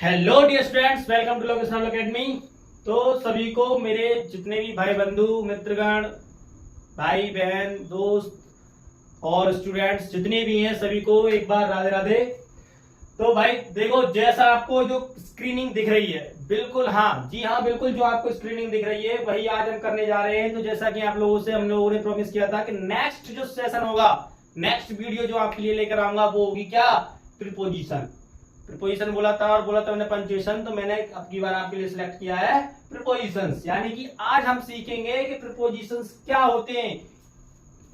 Hello dear students, welcome to Lokesh नाम academy. तो सभी को मेरे जितने भी भाई बंधु मित्रगण, भाई बहन, दोस्त और स्टूडेंट्स जितने भी हैं सभी को एक बार राधे राधे। तो भाई देखो, जैसा आपको जो स्क्रीनिंग दिख रही है, बिल्कुल हाँ जी हाँ बिल्कुल जो आपको स्क्रीनिंग दिख रही है वही आज हम करने जा रहे हैं। तो जैसा कि आप लोगों से हम लोगों ने प्रॉमिस किया था कि नेक्स्ट जो सेशन होगा, नेक्स्ट वीडियो जो आपके लिए लेकर आऊंगा वो होगी क्या, प्रीपोजिशन। प्रीपोजिशन बोला था और बोला था मैंने पंक्चुएशन, तो मैंने अब की बार आपके लिए सिलेक्ट किया है प्रीपोजिशंस। यानी कि आज हम सीखेंगे कि प्रीपोजिशंस क्या होते हैं,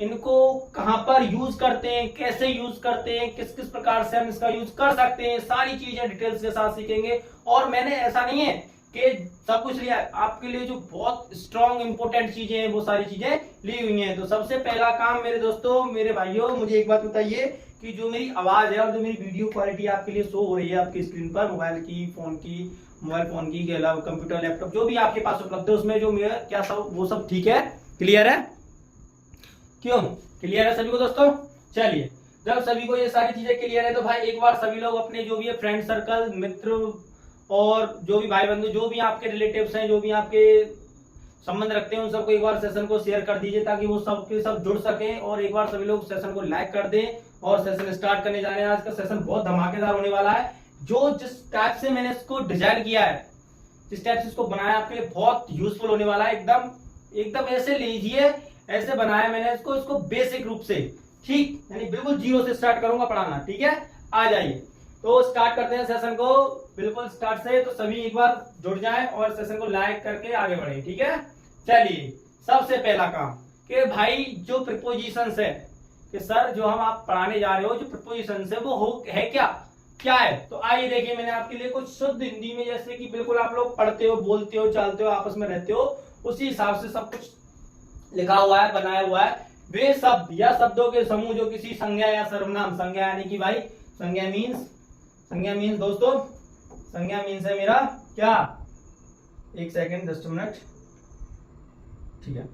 इनको कहां पर यूज करते हैं, कैसे यूज करते हैं, किस किस प्रकार से हम इसका यूज कर सकते हैं, सारी चीजें डिटेल्स के साथ सीखेंगे। और मैंने ऐसा नहीं है कि सब कुछ लिया, आपके लिए जो बहुत स्ट्रॉन्ग इंपॉर्टेंट चीजें हैं वो सारी चीजें ली हुई हैं। तो सबसे पहला काम मेरे दोस्तों, मेरे भाइयों, मुझे एक बात बताइए कि जो मेरी आवाज है और जो मेरी वीडियो क्वालिटी आपके लिए शो हो रही है आपकी स्क्रीन पर, मोबाइल फोन की के अलावा कंप्यूटर, लैपटॉप जो भी आपके पास उपलब्ध है उसमें जो मेरा क्या सब वो सब ठीक है, क्लियर है? क्यों क्लियर है सभी को दोस्तों? चलिए, जब सभी को ये सारी चीजें क्लियर है तो भाई एक बार सभी लोग अपने जो भी है फ्रेंड सर्कल, मित्र और जो भी भाई बंधु, जो भी आपके रिलेटिव्स हैं, जो भी आपके संबंध रखते हैं, उन सबको एक बार सेशन को शेयर कर दीजिए ताकि वो सब के सब जुड़ सकें। और एक बार सभी लोग सेशन को लाइक कर दें और सेशन स्टार्ट करने जा रहे हैं। आज का सेशन बहुत धमाकेदार होने वाला है। जो जिस टाइप से मैंने इसको डिजाइन किया है, जिस टाइप से इसको बनाया, आपके लिए बहुत यूजफुल होने वाला है। एकदम ऐसे लीजिए, ऐसे बनाया मैंने इसको बेसिक रूप से, ठीक, यानी बिल्कुल जीरो से स्टार्ट करूंगा पढ़ाना, ठीक है? आ जाइए, तो स्टार्ट करते हैं सेशन को बिल्कुल स्टार्ट से। तो सभी एक बार जुड़ जाएं और सेशन को लाइक करके आगे बढ़े, ठीक है? चलिए, सबसे पहला काम कि भाई जो प्रीपोजिशंस है कि सर जो हम आप पढ़ाने जा रहे हो, जो प्रीपोजिशंस है वो हो है क्या है। तो आइए देखिए, मैंने आपके लिए कुछ शुद्ध हिंदी में, जैसे कि बिल्कुल आप लोग पढ़ते हो, बोलते हो, चलते हो, आपस में रहते हो, उसी हिसाब से सब कुछ लिखा हुआ है, बनाया हुआ है। वे शब्द या शब्दों के समूह जो किसी संज्ञा या सर्वनाम, संज्ञा यानी कि भाई संज्ञा मीन्स दोस्तों, संज्ञा मीन्स है मेरा क्या, एक सेकेंड, 10 मिनट, ठीक है।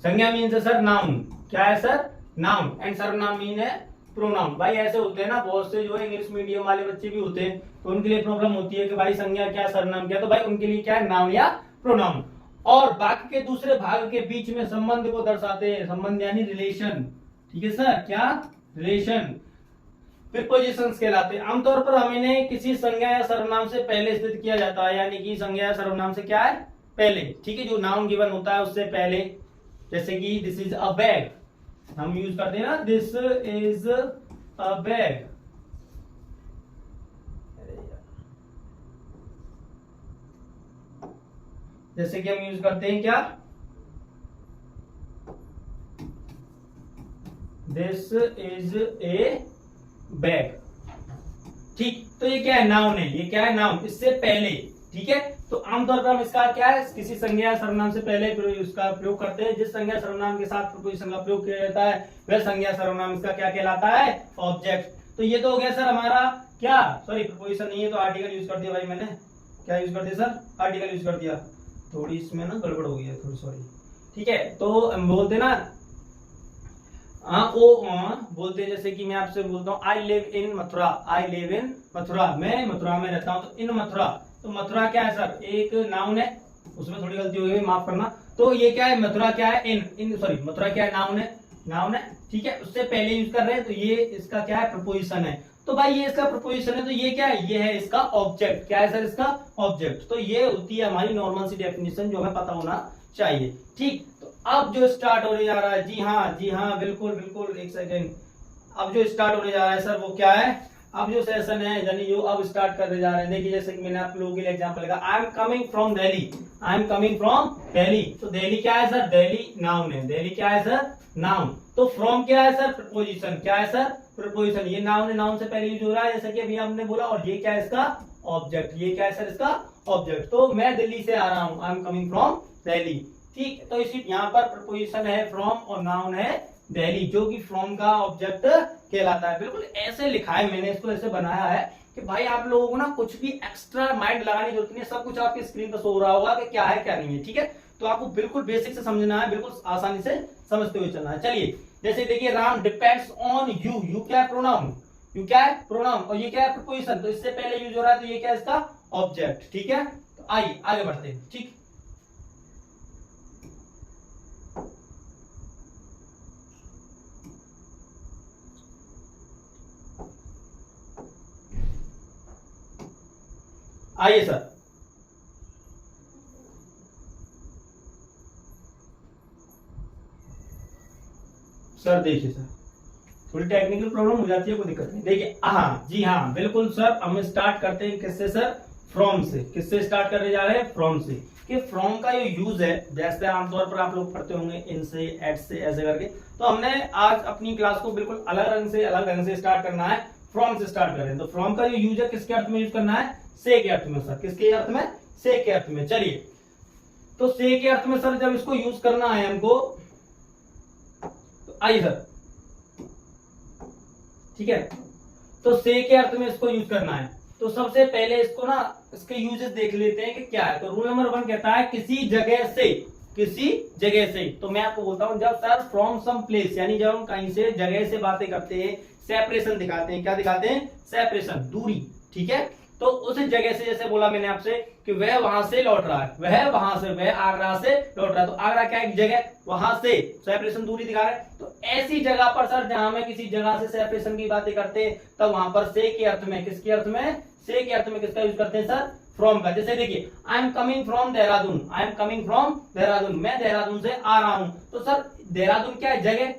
संज्ञा मीन्स है सर नाउन, क्या है सर, नाउन। एंड सर्वनाम मीन है प्रोनाउन। भाई ऐसे होते हैं ना, बहुत से जो इंग्लिश मीडियम वाले बच्चे भी होते हैं, तो उनके लिए प्रॉब्लम होती है कि भाई संज्ञा क्या, सर्वनाम क्या, तो भाई उनके लिए क्या है, नाउन या प्रोनाउन। और वाक्य के दूसरे भाग के बीच में संबंध को दर्शाते हैं, संबंध यानी रिलेशन, ठीक है सर, क्या, रिलेशन, प्रीपोजिशंस कहलाते हैं। आमतौर पर हमें किसी संज्ञा या सर्वनाम से पहले स्थित किया जाता है, यानी कि संज्ञा या सर्वनाम से क्या है, पहले, ठीक है, जो नाउन गिवन होता है उससे पहले। जैसे कि दिस इज अ बैग, हम यूज करते हैं ना, दिस इज अ बैग, जैसे कि हम यूज करते हैं क्या, दिस इज ए बैग, ठीक। तो ये क्या है, नाउन है, ये क्या है, नाउन, इससे पहले, ठीक है। तो आमतौर पर हम इसका क्या है, किसी संज्ञा या सर्वनाम से पहले उसका प्रयोग करते हैं। जिस संज्ञा सर्वनाम के साथ प्रीपोजिशन का प्रयोग किया जाता है वह संज्ञा सर्वनाम इसका क्या कहलाता है, ऑब्जेक्ट। तो ये तो हो गया सर हमारा क्या, सॉरी प्रीपोजिशन नहीं है तो आर्टिकल यूज कर दिया भाई मैंने, क्या यूज कर दिया सर, आर्टिकल यूज कर दिया, थोड़ी इसमें ना गड़बड़ हो गई है थोड़ी, सॉरी, ठीक है। तो हम बोलते ना बोलते हैं, जैसे कि मैं आपसे बोलता हूँ आई लिव इन मथुरा, आई लिव इन मथुरा, मैं मथुरा में रहता हूँ। तो इन मथुरा, तो मथुरा क्या है सर, एक नाउन है, उसमें थोड़ी गलती हो गई, माफ करना। तो ये क्या है, मथुरा क्या है, इन सॉरी, मथुरा क्या है, नाउन है, ठीक है, उससे पहले यूज कर रहे हैं, तो ये इसका क्या है, प्रपोजिशन है। तो भाई ये इसका प्रपोजिशन है, तो ये क्या है, ये है इसका ऑब्जेक्ट, क्या है सर, इसका ऑब्जेक्ट। तो ये होती है हमारी नॉर्मल सी डेफिनेशन जो हमें पता होना चाहिए, ठीक। तो अब जो स्टार्ट होने जा रहा है, जी हाँ बिल्कुल, एक सेकेंड, अब जो स्टार्ट होने जा रहा है सर वो क्या है, अब जो सेशन है यानी जो अब स्टार्ट करने जा रहे हैं, देखिए जैसे कि मैंने आप लोगों के लिए एग्जांपल लिखा, I am coming from Delhi, तो दिल्ली क्या है सर, दिल्ली नाउन है, दिल्ली क्या है सर, नाउन। तो फ्रॉम क्या है सर, प्रपोजिशन, क्या है सर, प्रपोजिशन, ये नाउन है, नाउन से पहले यूज हो रहा है जैसे कि अभी हमने बोला। और ये क्या है इसका ऑब्जेक्ट, ये क्या है सर, इसका ऑब्जेक्ट। तो मैं दिल्ली से आ रहा हूं, I am coming from Delhi, ठीक। तो इसी यहाँ पर प्रपोजिशन है फ्रॉम और नाउन है दिल्ली, जो कि फ्रॉम का ऑब्जेक्ट कहलाता है। बिल्कुल ऐसे लिखा है मैंने, इसको ऐसे बनाया है कि भाई आप लोगों को ना कुछ भी एक्स्ट्रा माइंड लगाने की जरूरत नहीं है, सब कुछ आपकी स्क्रीन पर शो रहा होगा कि क्या है क्या नहीं है, ठीक है। तो आपको बिल्कुल बेसिक से समझना है, बिल्कुल आसानी से समझते हुए चलना है। चलिए, जैसे देखिए, Ram depends on you, you क्या है, प्रोनाउन, यू क्या है, प्रोनाउन, और ये क्या है, प्रीपोजिशन। तो इससे पहले यूज हो रहा है, तो ये क्या है इसका, ऑब्जेक्ट। ठीक है, तो आइए आगे बढ़ते हैं। ठीक, आइए सर। सर देखिए सर, थोड़ी टेक्निकल प्रॉब्लम हो जाती है, कोई दिक्कत नहीं। देखिए हाँ जी हाँ बिल्कुल सर, हम स्टार्ट करते हैं किससे सर, फ्रॉम से। किससे स्टार्ट करने जा रहे हैं, फ्रॉम से। कि फ्रॉम का जो यूज है, जैसे आमतौर पर आप लोग पढ़ते होंगे इन से, एट से, ऐसे करके, तो हमने आज अपनी क्लास को बिल्कुल अलग रंग से स्टार्ट करना है, फ्रॉम से स्टार्ट करें। तो फ्रॉम का जो यूज है किसके अर्थ में यूज करना है, से के अर्थ में सर। किसके अर्थ में, से के अर्थ में। चलिए, तो से के अर्थ में सर जब इसको यूज करना है हमको, तो आइए सर, ठीक है, तो से के अर्थ में इसको यूज करना है। तो सबसे पहले इसको ना, इसके यूजेस देख लेते हैं कि क्या है। तो रूल नंबर 1 कहता है किसी जगह से, किसी जगह से। तो मैं आपको बोलता हूं, जब सर फ्रॉम सम प्लेस, यानी जब हम कहीं से, जगह से बातें करते हैं, सेपरेशन दिखाते हैं। क्या दिखाते हैं, सेपरेशन, दूरी। ठीक है, तो उस जगह से, जैसे बोला मैंने आपसे कि वह वहां से लौट रहा है, वह वहां से, वह आगरा से लौट रहा है। तो आगरा क्या है, एक जगह, वहां से सेपरेशन, दूरी दिखा रहे हैं। तो ऐसी जगह पर सर जहां में किसी जगह से सेपरेशन की बातें करते हैं, तब वहां पर से के अर्थ में, किसके अर्थ में, से के अर्थ में किसका यूज करते हैं सर, फ्रॉम का। जैसे देखिए, I am coming from Dehradun, I am coming from Dehradun, मैं देहरादून से आ रहा हूं। तो सर देहरादून क्या है, जगह,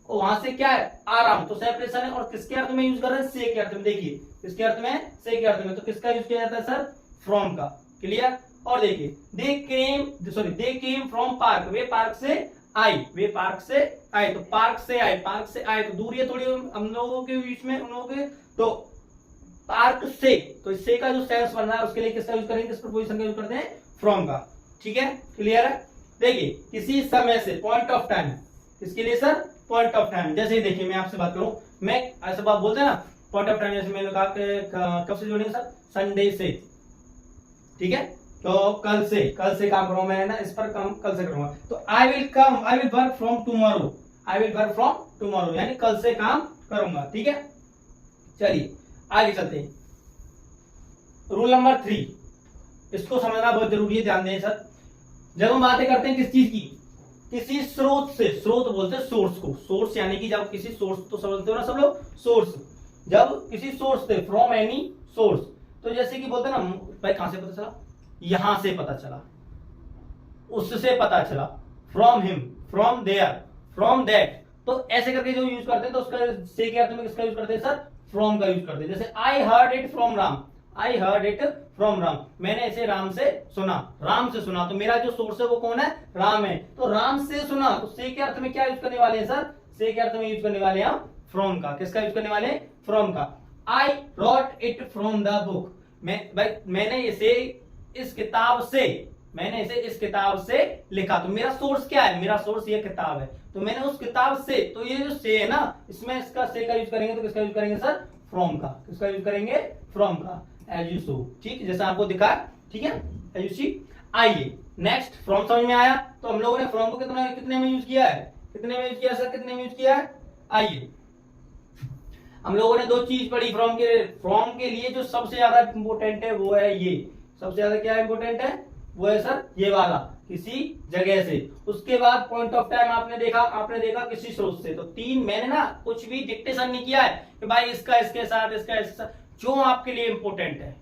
और वहां से क्या है, आ रहा हूं, तो सेपरेशन है। और किसके अर्थ में यूज कर रहे हैं, से के अर्थ में। देखिए किसके अर्थ में, से के अर्थ में। तो किसका यूज किया जाता है सर, फ्रॉम का। क्लियर। और देखिए, दे केम फ्रॉम पार्क, वे पार्क से आई, वे पार्क से आए। तो पार्क से आए, पार्क से आए, तो दूरी है थोड़ी हम लोगों के बीच में, उन लोगों के। तो पार्क से, तो इससे का जो सेंस बन रहा है, उसके लिए किसका यूज करेंगे, किस प्रीपोजिशन का यूज करते हैं, फ्रॉम का। ठीक है, क्लियर है। देखिए, किसी समय से, पॉइंट ऑफ टाइम, इसके लिए सर पॉइंट ऑफ टाइम। जैसे देखिए, मैं आपसे बात करूं, मैं ऐसे बात बोलते हैं ना, पॉइंट ऑफ टाइम, जैसे मैंने कहा कब से जोड़ेंगे सर, संडे से। ठीक है, तो कल से काम करूंगा मैं ना, इस पर काम कल से करूंगा। तो I will work from tomorrow, I will work from tomorrow, यानी कल से काम करूंगा। ठीक है, चलिए आगे चलते हैं। रूल नंबर 3, इसको समझना बहुत जरूरी है, ध्यान दें सर। जब हम बातें करते हैं किस चीज की, किसी स्रोत से, स्रोत बोलते हैं सोर्स को, सोर्स यानी कि जब किसी सोर्स, तो समझते हो ना सब लोग, सोर्स, जब किसी सोर्स से, फ्रॉम एनी सोर्स। तो जैसे कि बोलते हैं ना, भाई कहां से पता चला, यहां से पता चला, उससे पता चला, from him, from there, from that. तो ऐसे करके जो यूज करते हैं, तो उसका से के अर्थ में किसका यूज करते हैं सर, फ्रॉम का यूज करते हैं। जैसे I heard it from Ram, I heard it from Ram, मैंने इसे राम से सुना, राम से सुना। तो मेरा जो सोर्स है वो कौन है, राम है। तो राम से सुना, तो से के अर्थ में क्या यूज करने वाले हैं सर, से के अर्थ में यूज करने वाले हैं हम फ्रॉम का। किसका यूज करने वाले हैं, फ्रॉम का। I wrote it from the book, मैंने इसे इस किताब से, मैंने इसे इस किताब से लिखा। तो मेरा सोर्स क्या है, मेरा सोर्स ये किताब है, तो मैंने उस किताब से, तो ये जो से है ना, इसमें इसका से का यूज करेंगे, तो किसका यूज करेंगे सर, फ्रॉम का। किसका यूज करेंगे, फ्रॉम का, एज यू सो। ठीक, जैसा आपको दिखा, ठीक है, एज यू सी। आइए नेक्स्ट, फ्रॉम समझ में आया। तो हम लोगों ने फ्रॉम को कितने में यूज किया है, कितने में यूज किया सर, कितने में यूज किया है। आइए, हम लोगों ने दो चीज पढ़ी फ्रॉम के लिए जो सबसे ज्यादा इंपोर्टेंट है वो है ये, सबसे ज्यादा क्या इंपोर्टेंट है, वो है सर ये वाला, किसी जगह से। उसके बाद पॉइंट ऑफ टाइम आपने देखा किसी स्रोत से। तो 3 मैंने ना कुछ भी डिक्टेशन नहीं किया है कि भाई इसका इसके साथ, इसका इसके साथ, जो आपके लिए इंपोर्टेंट है,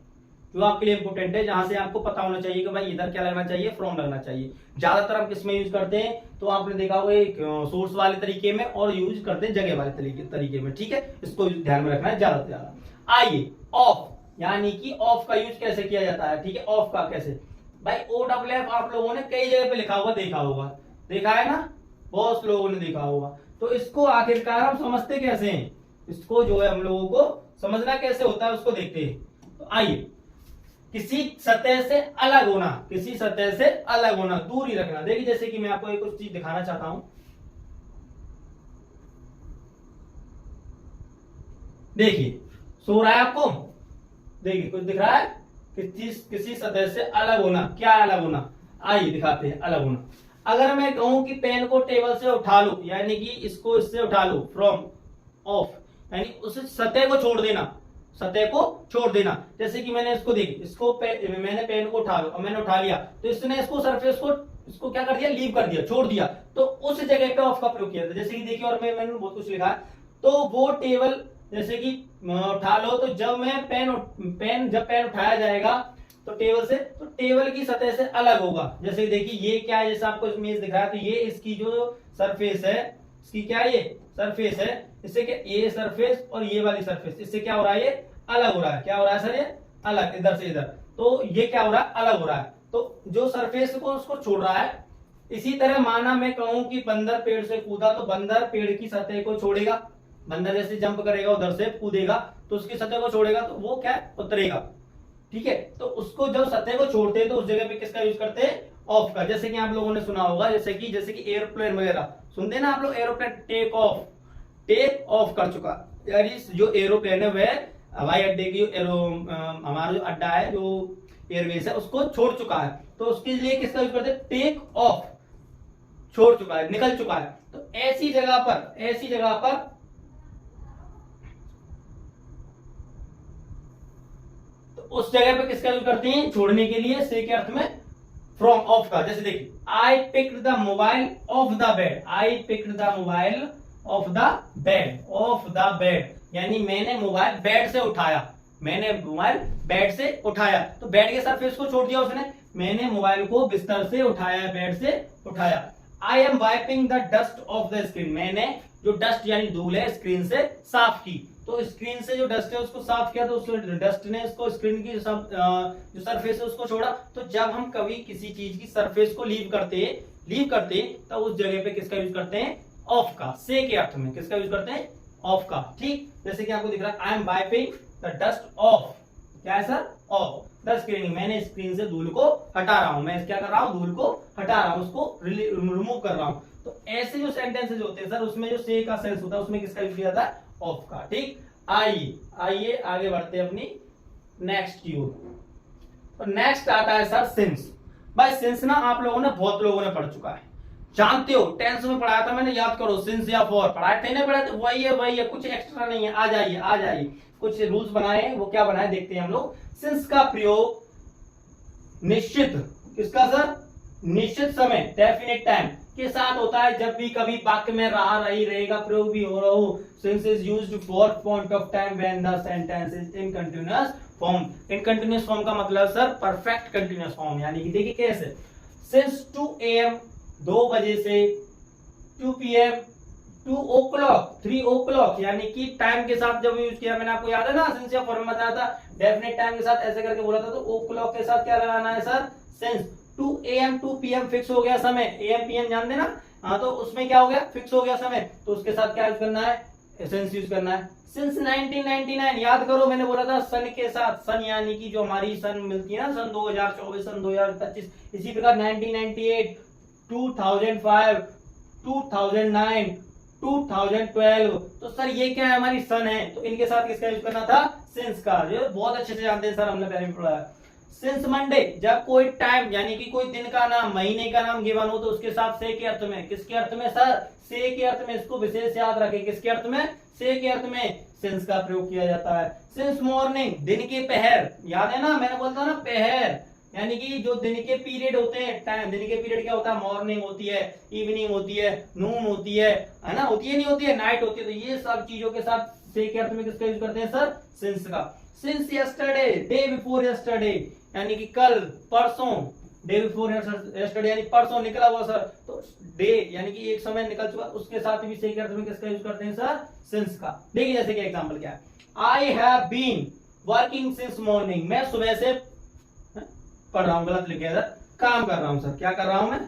जो आपके लिए इंपोर्टेंट है, जहां से आपको पता होना चाहिए कि भाई इधर क्या लगना चाहिए, फ्रॉम लगना चाहिए। ज्यादातर हम किसमें यूज करते हैं, तो आपने देखा होगा सोर्स वाले तरीके में, और यूज करते हैं जगह वाले तरीके में। ठीक है, इसको ध्यान में रखना है ज्यादा से ज्यादा। आइए, ऑफ, यानी कि ऑफ का यूज कैसे किया जाता है। ठीक है, ऑफ का कैसे, भाई OFF आप लोगों ने कई जगह पे लिखा हुआ देखा है ना, बहुत लोगों ने देखा होगा। तो इसको आखिरकार हम समझते कैसे हैं, इसको जो है हम लोगों को समझना कैसे होता है, उसको देखते हैं। तो आइए, किसी सतह से अलग होना, किसी सतह से अलग होना, दूरी रखना। देखिए, जैसे कि मैं आपको एक कुछ चीज दिखाना चाहता हूं। देखिए, सो रहा है आपको, देखिए कुछ दिख रहा है, किसी सतह से अलग होना। क्या अलग होना, आइए दिखाते हैं अलग होना। अगर मैं कहूं कि पेन को टेबल से उठा लो, यानी कि इसको इससे उठा लो, फ्रॉम ऑफ, यानी उस सतह को छोड़ देना, सतह को छोड़ देना। जैसे कि मैंने इसको मैंने पेन को उठा लिया, मैंने उठा लिया तो इसने इसको सरफेस को इसको क्या कर दिया, लीव कर दिया, छोड़ दिया, तो उस जगह पे ऑफ का प्रयोग किया था। जैसे कि देखिए, और मैंने बहुत कुछ लिखा है। तो वो टेबल जैसे कि उठा लो, तो जब मैं जब पेन उठाया जाएगा तो टेबल से, तो टेबल की सतह से अलग होगा। जैसे देखिए ये क्या है, जैसे आपको इमेज दिख रहा है, तो ये इसकी जो सरफेस है, इसकी क्या है, ये सरफेस है, इससे क्या, ये सरफेस और ये वाली सरफेस, इससे क्या हो रहा है, ये अलग हो रहा है। क्या हो रहा है सर, ये अलग, इधर से इधर, तो ये क्या हो रहा है, अलग हो रहा है। तो जो सरफेस को उसको छोड़ रहा है। इसी तरह माना मैं कहूं कि बंदर पेड़ से कूदा, तो बंदर पेड़ की सतह को छोड़ेगा, बंदर जैसे जंप करेगा उधर से कूदेगा तो उसकी सतह को छोड़ेगा, तो वो क्या उतरेगा, ठीक है। तो उसको जब सतह को छोड़ते हैं तो उस जगह पे किसका यूज करते हैं, ऑफ का। जैसे कि आप लोगों ने सुना होगा, जैसे कि एरोप्लेन वगैरह सुनते ना आप लोग, एरोप्लेन टेक ऑफ कर चुका, यानी जो एरोप्लेन है वह हवाई अड्डे की हमारा जो अड्डा है, जो एयरवेज है, उसको छोड़ चुका है। तो उसके लिए किसका यूज करते हैं, टेक ऑफ, छोड़ चुका है, निकल चुका है। तो ऐसी जगह पर तो उस जगह पे किसका यूज करते हैं, छोड़ने के लिए, से के अर्थ में फ्रॉम, ऑफ का। जैसे देखिए, I picked the mobile of the bed, I picked the mobile of the bed, of the bed, यानी मैंने मोबाइल बेड से उठाया, मैंने मोबाइल बेड से उठाया। तो बेड के सरफेस को छोड़ दिया उसने, मैंने मोबाइल को बिस्तर से उठाया, बेड से उठाया। I am wiping the dust of the screen, मैंने जो डस्ट यानी धूल है स्क्रीन से साफ की। तो स्क्रीन से जो डस्ट है उसको साफ किया, तो उस डस्ट ने इसको स्क्रीन की जो सरफेस है उसको छोड़ा। तो जब हम कभी किसी चीज की सरफेस को लीव करते तो उस जगह पे किसका यूज करते हैं, ऑफ का, से के अर्थ में किसका यूज करते हैं, ऑफ का, ठीक। जैसे कि आपको दिख रहा है, I am wiping the dust of, क्या है सर, ऑफ द स्क्रीन, मैंने स्क्रीन से धूल को हटा रहा हूं, मैं क्या कर रहा हूं, धूल को हटा रहा हूं, उसको रिमूव कर रहा हूं। तो ऐसे जो सेंटेंसेस होते हैं सर, उसमें जो से का सेंस होता है उसमें किसका यूज किया जाता है, ऑफ का, ठीक। आइए आगे बढ़ते हैं अपनी नेक्स्ट की ओर। तो नेक्स्ट आता है सर सिंस। भाई सिंस ना आप लोगों ने, बहुत लोगों ने पढ़ चुका है, जानते हो, 10th में पढ़ाया था मैंने, याद करो, सिंस या फॉर पढ़ाए थे, नहीं पढ़ाए थे, वही है, कुछ एक्स्ट्रा नहीं है। आ जाइए कुछ रूल्स बनाए, वो क्या बनाए देखते हैं हम लोग। सिंस का प्रयोग निश्चित, किसका सर, निश्चित समय, डेफिनेट टाइम के साथ होता है। जब भी कभी वाक्य में रहा, रही, रहेगा प्रयोग भी हो रहा हो। Since is used for point of time when the sentence is in continuous form. In continuous form का मतलब सर परफेक्ट कंटिन्यूअस फॉर्म, यानी कि देखिए कैसे, सिंस 2 AM 2 बजे से 2 PM 2 o'clock 3 o'clock, यानी कि टाइम के साथ जब यूज किया, मैंने आपको याद है ना, सिंस या फॉर में बताया था, डेफिनेट टाइम के साथ ऐसे करके बोला था। तो o'clock के साथ क्या लगाना है sir, since. 2 AM 2 PM fix हो गया समय, AM PM जान देना, हाँ, तो उसमें क्या हो गया, फिक्स हो गया समय, तो उसके साथ क्या यूज करना है, सिंस यूज करना है। सिंस 1999, याद करो मैंने बोला था सन के साथ, सन यानी कि जो हमारी सन मिलती है ना, सन 2024, सन 2025, इसी प्रकार 1998, 2005, 2009, 2012, तो सर ये क्या है, हमारी सन है, तो इनके साथ किसका यूज करना था, सिंस का, जो बहुत अच्छे से जानते हैं सर, हमने पहले भी पढ़ा है। सिंस मंडे, जब कोई टाइम यानी कि कोई दिन का नाम, महीने का नाम गिवन हो, तो उसके साथ से के अर्थ में, किसके अर्थ में सर, से के अर्थ में, इसको विशेष याद रखें, किसके अर्थ में, से के अर्थ में सिंस का प्रयोग किया जाता है। सिंस मॉर्निंग, दिन के पहर, याद है ना, मैंने बोलता ना पहर, यानी कि जो दिन के पीरियड होते हैं, टाइम, दिन के पीरियड क्या होता है, मॉर्निंग होती है, इवनिंग होती है, नून होती है ना, होती है नहीं होती है, नाइट होती है। तो ये सब चीजों के साथ से के अर्थ में किसका यूज करते हैं सर, सिंस का। Since yesterday, day before yesterday, यानी कि कल, परसों, डे बिफोर यस्टरडे यानी परसों निकला हुआ सर, तो डे यानी कि एक समय निकल चुका, उसके साथ भी से के अर्थ में किसका यूज करते हैं सर, सिंस का। देखिए जैसे कि एग्जांपल क्या है, I have been working since morning, मैं सुबह से पढ़ रहा हूं, गलत लिखे सर, काम कर रहा हूं सर, क्या कर रहा हूं मैं,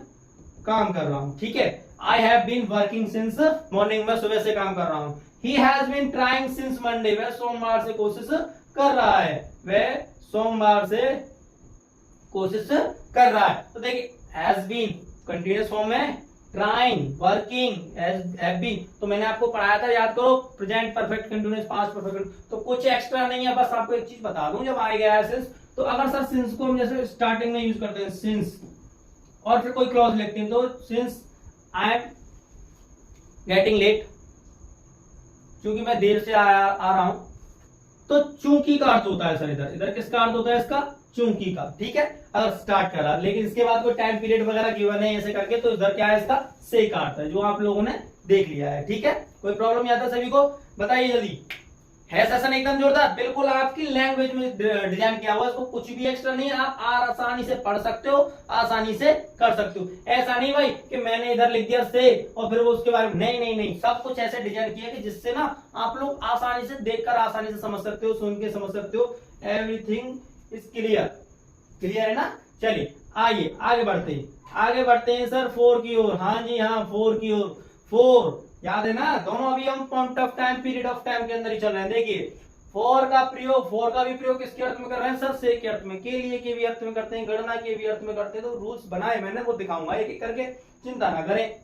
काम कर रहा हूं, ठीक है। I have been working since morning, मैं सुबह से काम कर रहा हूं। He has been trying since Monday, वह सोमवार से कोशिश कर रहा है, वह सोमवार से कोशिश कर रहा है। तो देखिए हैज बीन कंटीन्यूअस फॉर्म में, ट्राइंग, वर्किंग, हैव बीन, तो मैंने आपको पढ़ाया था, याद करो, present perfect continuous, past perfect, तो कुछ एक्स्ट्रा नहीं है, बस आपको एक चीज बता दूं, जब आ गया है सिंस, तो अगर सर सिंस को हम जैसे स्टार्टिंग में यूज करते हैं सिंस, और फिर कोई क्लॉज लिखते हैं, तो since I am getting late, क्योंकि मैं देर से आ रहा हूं, तो चूंकि का अर्थ होता है सर, इधर इधर किसका अर्थ होता है इसका, चूंकि का, ठीक है, अगर स्टार्ट करा, लेकिन इसके बाद कोई टाइम पीरियड वगैरह गिवन है ऐसे करके, तो इधर क्या है इसका से का अर्थ है, जो आप लोगों ने देख लिया है, ठीक है। कोई प्रॉब्लम नहीं आता सभी को, बताइए जल्दी। है सेशन एकदम जोरदार, बिल्कुल आपकी लैंग्वेज में डिजाइन किया हुआ, इसको कुछ भी एक्स्ट्रा नहीं है, आप आसानी से पढ़ सकते हो, आसानी से कर सकते हो। ऐसा नहीं भाई कि मैंने इधर लिख दिया से और फिर वो उसके बारे में, नहीं नहीं नहीं, सब कुछ ऐसे डिजाइन किया कि जिससे ना आप लोग आसानी से देखकर आसानी से समझ सकते हो, सुन के समझ सकते हो। एवरीथिंग इज क्लियर, क्लियर है ना। चलिए आइए आगे बढ़ते हैं, आगे बढ़ते हैं सर 4 की ओर। हाँ जी हाँ, 4 की ओर। 4 याद है ना, दोनों अभी हम point of time, period of time के अंदर ही चल रहे हैं। देखिए 4 का प्रयोग, 4 का भी प्रयोग किसके अर्थ में कर रहे हैं सर, से के अर्थ में, के लिए के भी अर्थ में करते हैं, गणना के भी अर्थ में करते हैं। तो रूल्स बनाए मैंने, वो दिखाऊंगा एक एक करके, चिंता ना करें।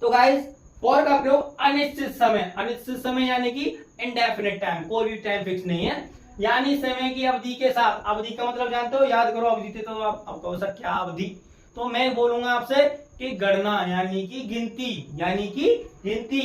तो गाइस 4 का प्रयोग अनिश्चित समय, अनिश्चित समय यानी कि इनडेफिनिट टाइम, कोई भी टाइम फिक्स नहीं है, यानी समय की अवधि के साथ। अवधि का मतलब जानते हो, याद करो अवधि थे, तो आप कहो सर क्या अवधि, तो मैं बोलूंगा आपसे कि गणना यानी कि गिनती, यानी कि गिनती।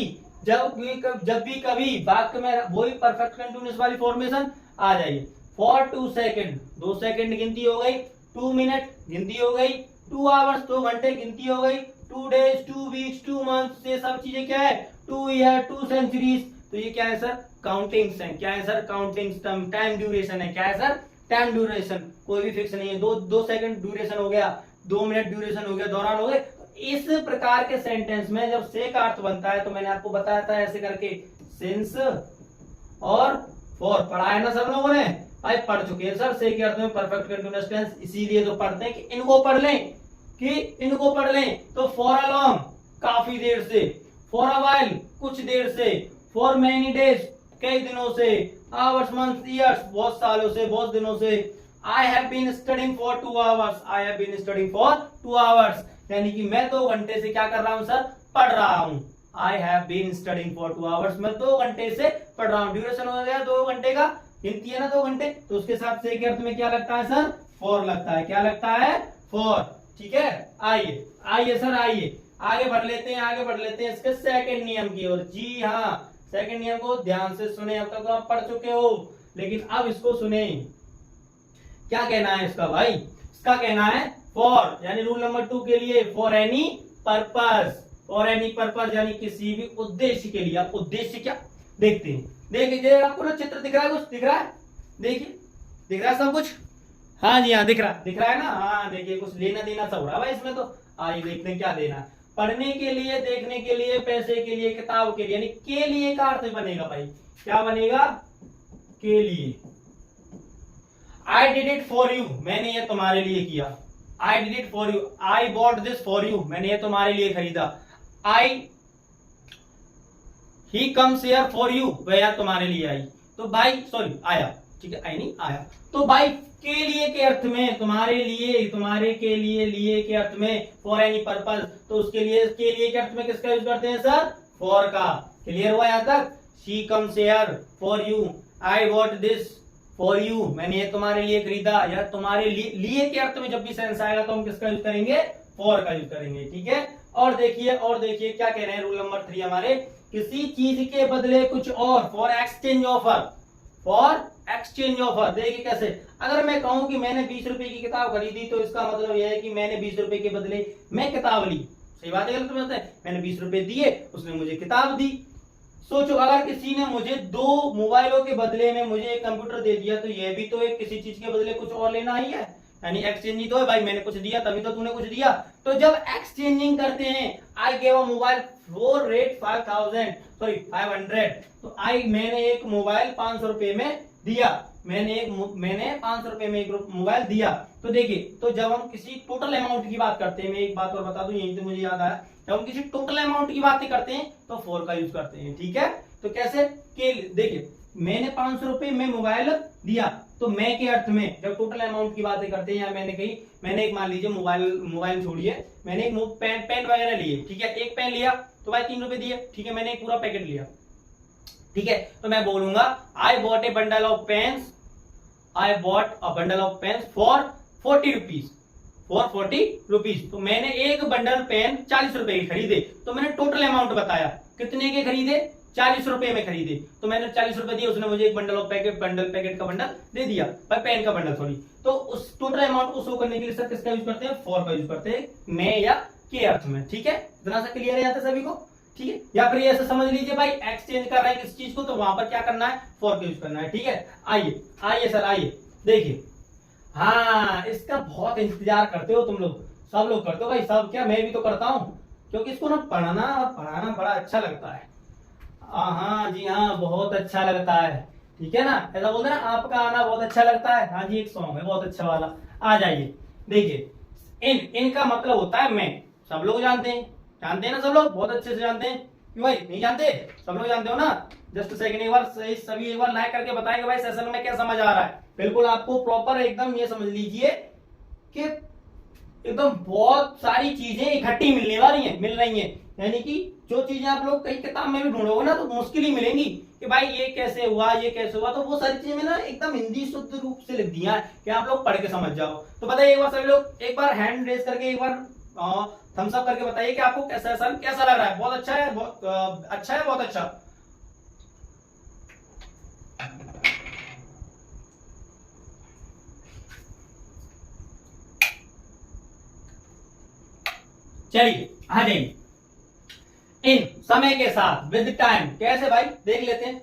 जब भी कभी वाक्य में वही परफेक्ट कंटिन्यूअस वाली फॉर्मेशन आ जाइए। फॉर 2 सेकंड, 2 सेकंड गिनती हो गई, 2 मिनट गिनती हो गई, 2 आवर्स 2 घंटे गिनती हो गई, 2 डेज 2 वीक्स 2 मंथ्स, ये सब चीजें क्या है, 2 ईयर 2 सेंचुरीज। तो ये क्या है सर, काउंटिंग्स है। क्या है सर, काउंटिंग्स। टाइम ड्यूरेशन है, क्या है सर, टाइम ड्यूरेशन, कोई भी फिक्स नहीं है। 2 सेकंड ड्यूरेशन हो गया, 2 मिनट ड्यूरेशन हो गया, दौरान हो गए। इस प्रकार के सेंटेंस में जब से का अर्थ बनता है, तो मैंने आपको बताया था ऐसे करके, सिंस और फॉर। पढ़ा है ना सब लोगों ने, भाई पढ़ चुके हैं सर। से के अर्थ में परफेक्ट कंटीन्यूअस टेंस, इसीलिए तो पढ़ते हैं कि इनको पढ़ लें, कि इनको पढ़ लें। तो फॉर अ लॉन्ग, काफी देर से, फॉर अ व्हाइल, कुछ देर से, फॉर मेनी डेज, कई दिनों से, आवर्स मंथ ईयर्स, बहुत सालों से, बहुत दिनों से। I have been studying for 2 hours, I have been studying for 2 hours, यानी कि मैं 2 घंटे से क्या कर रहा हूं सर, पढ़ रहा हूं। I have been studying for 2 hours, मैं 2 घंटे से पढ़ रहा हूं। ड्यूरेशन हो गया 2 घंटे का, गिनती है ना 2 घंटे, तो उसके साथ से के अर्थ में क्या लगता है सर, फॉर लगता है। क्या लगता है, फॉर, ठीक है। आइए आइए सर, आइए आगे बढ़ लेते हैं, आगे बढ़ लेते हैं इसके सेकंड नियम की ओर। जी हाँ, सेकंड नियम को ध्यान से सुने, अब तक तो आप पढ़ चुके हो, लेकिन अब इसको सुने। क्या कहना है इसका भाई, इसका कहना है फॉर, यानी रूल नंबर 2 के लिए, for any purpose, for any purpose यानी किसी भी उद्देश्य के लिए। आप उद्देश्य क्या देखते हैं, देखिए आपको ना चित्र दिख रहा है, कुछ दिख रहा है, देखिए दिख रहा है सब कुछ। हाँ जी हाँ, दिख रहा है ना। हाँ देखिए, कुछ लेना देना सब हो रहा है भाई इसमें। तो आइए देखते हैं क्या देना है। पढ़ने के लिए, देखने के लिए, पैसे के लिए, किताब के लिए, यानी के लिए का अर्थ बनेगा भाई, क्या बनेगा, के लिए। I did it for you, मैंने ये तुम्हारे लिए किया। I did it for you, I bought this for you, मैंने ये तुम्हारे लिए खरीदा। He comes here for you, वह यार तुम्हारे लिए आई। तो भाई सॉरी आया, ठीक है, आई नहीं आया। तो भाई के लिए के अर्थ में, तुम्हारे लिए, तुम्हारे के लिए के अर्थ में, फॉर एनी पर्पस, तो उसके लिए, के लिए के अर्थ में किसका यूज करते हैं सर, फॉर का। क्लियर हुआ यहाँ तक। She comes here for you, I bought this for you, मैंने ये तुम्हारे लिए खरीदा। या तुम्हारे लिए के अर्थ में जब भी सेंस आएगा तो हम किसका यूज करेंगे, फॉर का यूज करेंगे, ठीक है। और देखिए क्या कह रहे हैं रूल नंबर 3 हमारे, किसी चीज के बदले कुछ और, for exchange offer, for exchange offer. देखिए कैसे, अगर मैं कहूं कि मैंने 20 रुपए की किताब खरीदी, तो इसका मतलब यह है कि मैंने 20 रुपए के बदले मैं किताब ली। सही बात है, गलत बात है, मैंने 20 रुपए दिए, उसने मुझे किताब दी। सोचो अगर किसी ने मुझे 2 मोबाइलों के बदले में मुझे एक कंप्यूटर दे दिया, तो यह भी तो एक किसी चीज के बदले कुछ और लेना ही है, यानी एक्सचेंज ही तो है भाई। मैंने कुछ दिया तभी तो तूने कुछ दिया। तो जब एक्सचेंजिंग करते हैं, I gave a mobile for rate 500, तो मैंने एक मोबाइल 500 रुपए में दिया, मैंने 500 रुपए में एक मोबाइल दिया। तो देखिए, तो जब हम किसी टोटल अमाउंट की बात करते हैं, मैं एक बात और बता दूं, यही तो मुझे याद आया, जब हम किसी टोटल अमाउंट की बातें करते हैं तो फॉर का यूज करते हैं, ठीक है। तो कैसे, के देखिए मैंने 500 रुपए में मोबाइल दिया, तो मैं के अर्थ में जब टोटल अमाउंट की बातें करते हैं, या मैंने एक मान लीजिए मोबाइल छोड़िए, मैंने एक पेन वगैरह लिए, ठीक है, एक पेन लिया तो भाई 3 रुपए दिए, ठीक है, मैंने एक पूरा पैकेट लिया, ठीक है। तो मैं बोलूंगा I bought a bundle of pens, I bought a bundle of pens for 40 rupees, for 40 rupees. तो मैंने एक बंडल पेन 40 रुपए के खरीदे, तो मैंने टोटल अमाउंट बताया, कितने के खरीदे, ₹40 में खरीदे, तो मैंने ₹40 दिए, उसने मुझे एक पैकेट का बंडल दे दिया, पेन का बंडल सॉरी। तो उस टोटल अमाउंट को शो करने के लिए सर किसका यूज करते हैं, फॉर का यूज करते हैं, मैं या के अर्थ में। ठीक है, इतना सा क्लियर है यहाँ सभी को। ठीक है, या फिर ऐसे समझ लीजिए भाई एक्सचेंज कर रहे हैं किस चीज को, तो वहां पर क्या करना है, फॉर का यूज करना है। ठीक है, आइए सर, आइए देखिए। हाँ, इसका बहुत इंतजार करते हो तुम लोग, सब लोग करते हो भाई, सब क्या, मैं भी तो करता हूँ, क्योंकि इसको ना पढ़ना और पढ़ाना बड़ा अच्छा लगता है। हाँ जी हाँ, बहुत अच्छा लगता है। ठीक है ना, ऐसा बोलते ना, आपका आना बहुत अच्छा लगता है। हाँ जी, एक सॉन्ग है बहुत अच्छा वाला, आ जाइए देखिए। इनका मतलब होता है मैं, सब लोग जानते हैं ना, सब लोग बहुत अच्छे से जानते हैं। क्यों भाई नहीं जानते, सब लोग जानते हो ना। जस्ट सेकंड एक बार सभी एक बार लाइक करके बताएंगे भाई सेशन में क्या समझ आ रहा है। बिल्कुल आपको प्रॉपर एकदम ये समझ लीजिए कि एकदम बहुत सारी चीजें इकट्ठी मिल रही हैं, यानी कि जो चीजें आप लोग कई किताब में भी ढूंढोगे ना तो मुश्किल ही मिलेंगी कि भाई ये कैसे हुआ, ये कैसे हुआ, तो वो सारी चीजें ना एकदम हिंदी शुद्ध रूप से लिख दिया है कि आप लोग पढ़ के समझ जाओ। तो बताइए एक बार सभी लोग, एक बार हैंड रेज करके एक बार थम्स अप करके बताइए कि आपको कैसा लग रहा है। बहुत अच्छा है, बहुत अच्छा है, बहुत अच्छा। चलिए आ जाइए। इन समय के साथ, विद टाइम, कैसे भाई देख लेते हैं।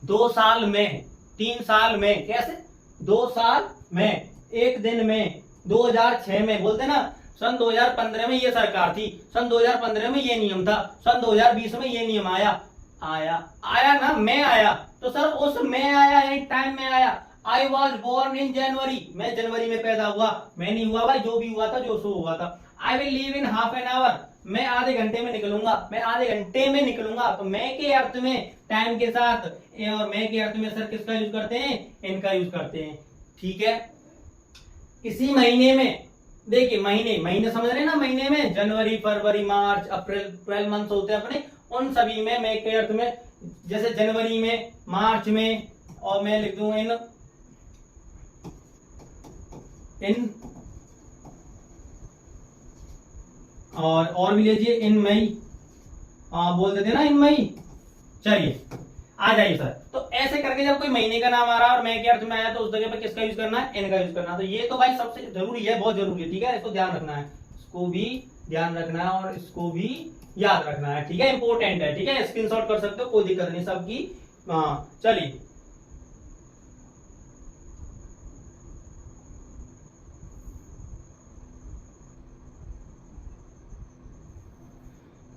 2 साल में, 3 साल में, कैसे 2 साल में, 1 दिन में, 2006 में, बोलते ना सन 2015 में ये सरकार थी, सन 2015 में ये नियम था, सन 2020 में ये नियम आया ना, मैं आया, तो सर उस में आया यानी टाइम में आया। आई वॉज बोर्न इन जनवरी, मैं जनवरी में पैदा हुआ, मैं नहीं हुआ भाई, जो भी हुआ था, जो सो हुआ था। I will leave in half an hour, मैं आधे घंटे में निकलूंगा, तो मैं के अर्थ में टाइम के साथ, और मैं के अर्थ में सर किसका यूज करते हैं, इनका यूज करते हैं। ठीक है, इसी महीने में देखिए, महीने समझ रहे हैं ना, महीने में जनवरी, फरवरी, मार्च, अप्रैल, 12 मंथ्स होते हैं अपने, उन सभी में मैं के अर्थ में, जैसे जनवरी में, मार्च में, और मैं लिख दूं इन और भी लीजिए इन मई, बोल देते ना इन मई। चलिए आ जाइए सर। तो ऐसे करके जब कोई महीने का नाम आ रहा है और मैं के अर्थ में आया, तो उस जगह पर किसका यूज करना है, इनका यूज करना है। तो ये तो भाई सबसे जरूरी है, बहुत जरूरी है। ठीक है, इसको ध्यान रखना है, इसको भी ध्यान रखना है और इसको भी याद रखना है। ठीक है, इंपॉर्टेंट है। ठीक है, स्क्रीनशॉट कर सकते हो, कोई दिक्कत नहीं सबकी। चलिए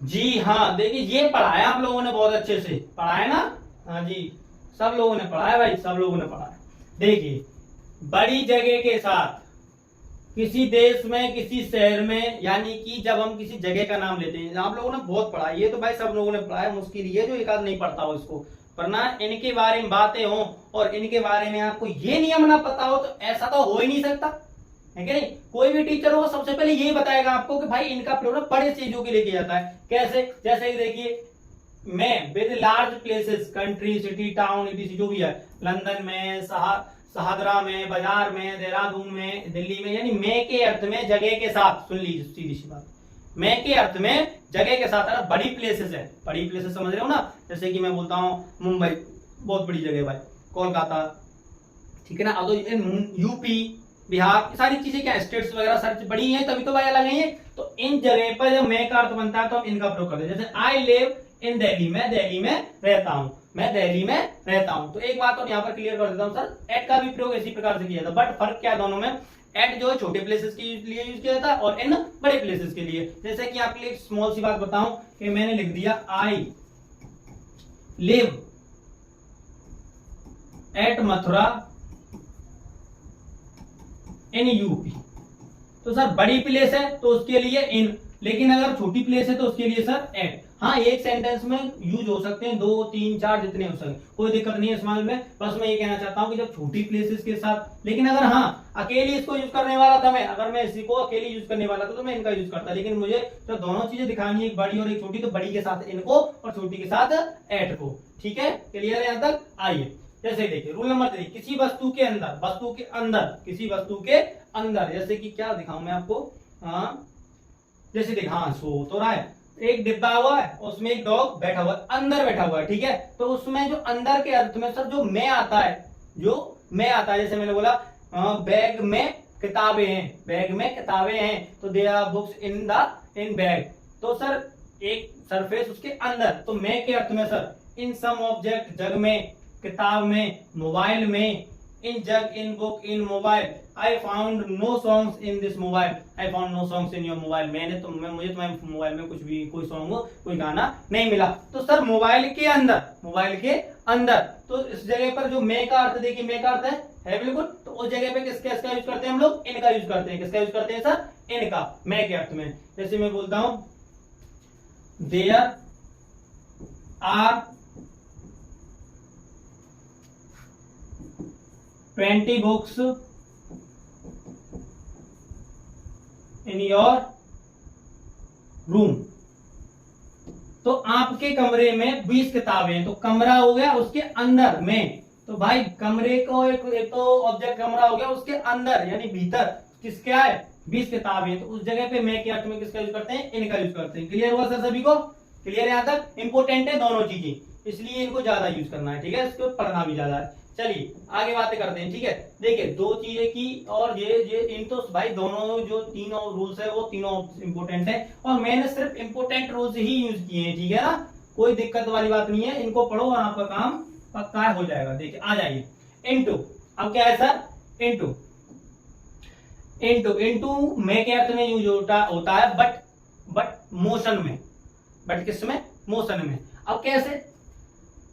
जी हाँ, देखिए ये पढ़ाया आप लोगों ने, बहुत अच्छे से पढ़ाया ना। हाँ जी, सब लोगों ने पढ़ाया भाई, सब लोगों ने पढ़ाया। देखिए, बड़ी जगह के साथ, किसी देश में, किसी शहर में, यानी कि जब हम किसी जगह का नाम लेते हैं, आप लोगों ने बहुत पढ़ा, ये तो भाई सब लोगों ने पढ़ा है। मुश्किल ये जो एक आध नहीं पढ़ता हो इसको, वरना इनके बारे में बातें हो और इनके बारे में आपको ये नियम ना पता हो, तो ऐसा तो हो ही नहीं सकता है कि नहीं। कोई भी टीचर हो सबसे पहले यही बताएगा आपको कि भाई इनका प्रयोग बड़े चीजों के लिए किया जाता है। कैसे, जैसे देखिए, मैं with large places, country, city, town, etc., जो भी है, लंदन में, शाहदरा में, बाजार में, देहरादून में, दिल्ली में, यानी मैं के अर्थ में जगह के साथ। सुन लीजिए सीधी सी बात, मैं के अर्थ में जगह के साथ है, बड़ी प्लेसेस है, बड़ी प्लेसेस समझ रहे हो ना। जैसे कि मैं बोलता हूँ मुंबई, बहुत बड़ी जगह भाई, कोलकाता, ठीक है ना। अब तो यूपी, बिहार, सारी चीजें क्या स्टेट्स वगैरह सारी बड़ी हैं, तभी तो भाई अलग है। तो इन जगह पर जब मैं का अर्थ बनता है तो हम इनका प्रयोग करते हैं। जैसे आई लिव इन दिल्ली, मैं दिल्ली में रहता हूं, मैं दिल्ली में रहता हूं। तो एक बात और यहाँ पर क्लियर कर देता हूं सर, एट का भी प्रयोग इसी प्रकार से किया था, बट फर्क क्या दोनों में, एट जो है छोटे प्लेसेस के लिए यूज किया जाता है और इन बड़े प्लेसेस के लिए। जैसे कि आपके लिए एक स्मॉल सी बात बताऊं कि मैंने लिख दिया I live at Mathura in UP, तो सर बड़ी प्लेस है तो उसके लिए इन, लेकिन अगर छोटी प्लेस है तो उसके लिए सर एट। हाँ, एक सेंटेंस में यूज हो सकते हैं, 2, 3, 4 जितने हो सके, कोई दिक्कत नहीं है इस मामले में। बस मैं ये कहना चाहता हूं कि जब छोटी प्लेसेस के साथ, लेकिन अगर हाँ अकेली इसको यूज करने वाला था मैं, अगर मैं इसी को अकेली यूज करने वाला था तो मैं इनका यूज करता, लेकिन मुझे जब दोनों चीजें दिखानी है, एक बड़ी और एक छोटी, तो बड़ी के साथ इनको और छोटी के साथ एट को। ठीक है, क्लियर है यहाँ तक। आइए, जैसे देखिए रूल नंबर 3, किसी वस्तु के अंदर, किसी वस्तु के अंदर, जैसे कि क्या दिखाऊं मैं आपको, हाँ जैसे देखा, हाँ सो तो रहा है, एक डिब्बा हुआ है, उसमें एक डॉग बैठा हुआ है, अंदर बैठा हुआ है, ठीक है। तो उसमें जो अंदर के अर्थ में सर जो मैं आता है, जो मैं आता है, जैसे मैंने बोला बैग में किताबें हैं, बैग में किताबें हैं, तो they are books in bag. तो सर एक सरफेस उसके अंदर, तो मैं के अर्थ में सर इन सम ऑब्जेक्ट, जग में, किताब में, मोबाइल में, in jug, in book, in mobile. I found no songs in this mobile, I found no songs in your mobile. मुझे तुम्हारे मोबाइल में कुछ भी कोई सॉन्ग, कोई गाना नहीं मिला। तो सर मोबाइल के अंदर, मोबाइल के अंदर, तो इस जगह पर जो मैं का अर्थ देखिए, मैं का अर्थ है बिल्कुल, तो उस जगह पे किसका यूज करते हैं हम लोग, इनका यूज करते हैं। किसका यूज करते हैं सर, इनका, मैं के अर्थ में। जैसे मैं बोलता हूं there are 20 books in your room. तो आपके कमरे में 20 किताबें हैं, तो कमरा हो गया उसके अंदर में। तो भाई कमरे को एक तो ऑब्जेक्ट कमरा हो गया, उसके अंदर यानी भीतर किसका है, 20 किताबें। तो उस जगह पे मैं के अर्थ में किसका यूज करते हैं, इनका यूज करते हैं। क्लियर हुआ सर सभी को, क्लियर है यहाँ तक। इंपोर्टेंट है दोनों चीजें, इसलिए इनको ज्यादा यूज करना है, ठीक है, इसको पढ़ना भी ज्यादा है। चलिए आगे बातें करते हैं, ठीक है। देखिए दो चीजें की, और ये इन तो भाई दोनों जो तीनों रूल्स है वो तीनों इंपोर्टेंट है, और मैंने सिर्फ इंपोर्टेंट रूल्स ही यूज किए हैं, ठीक है ना, कोई दिक्कत वाली बात नहीं है। इनको पढ़ो और आपका काम पक्का हो जाएगा। देखिए आ जाइए इनटू, अब क्या है सर, इनटू, इनटू मैं के अर्थ में यूज होता है बट मोशन में, बट किस में, मोशन में। अब कैसे,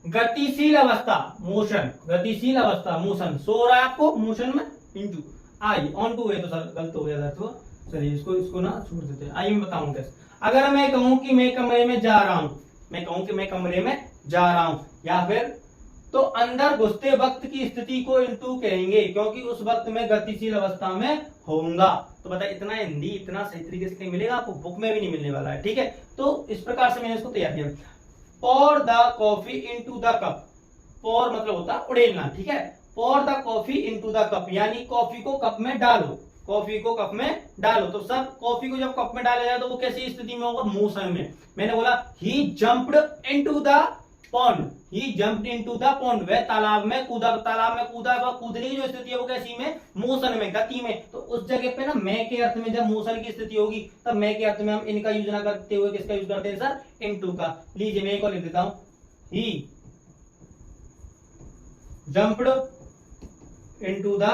गतिशील अवस्था, मोशन, गतिशील अवस्था, मोशन, सो रहा है आपको मोशन में, इनटू। आइए ऑन टू है तो सर गलत हो गया, तो चलिए इसको ना छोड़ देते हैं। आइए मैं बताऊं कैसे। अगर मैं कहूं कि मैं कमरे में जा रहा हूं, मैं कहूं कि मैं कमरे में जा रहा हूं, या फिर तो अंदर घुसते वक्त की स्थिति को इनटू कहेंगे, क्योंकि उस वक्त मैं गतिशील अवस्था में होऊंगा। तो बताइए इतना हिंदी इतना सही तरीके से नहीं मिलेगा आपको, बुक में भी नहीं मिलने वाला है, ठीक है। तो इस प्रकार से मैंने इसको तैयार किया। pour the coffee into the cup, pour मतलब होता है उड़ेलना, ठीक है। pour the coffee into the cup यानी कॉफी को कप में डालो, कॉफी को कप में डालो। तो सब कॉफी को जब कप में डाला जाए तो वो कैसी स्थिति में होगा, मोशन में। मैंने बोला he jumped into the pond, he jumped into the pond, वह तालाब में कूदा, तालाब में कूदा, वह कूदने की जो स्थिति है वो कैसी में, मोशन में, गति में। तो उस जगह पे ना मैं के अर्थ में जब मोशन की स्थिति होगी तब मैं के अर्थ में हम इनका यूज ना करते हुए किसका यूज करते हैं सर, इनटू का। लीजिए मैं एक और लिख देता हूं, he jumped into the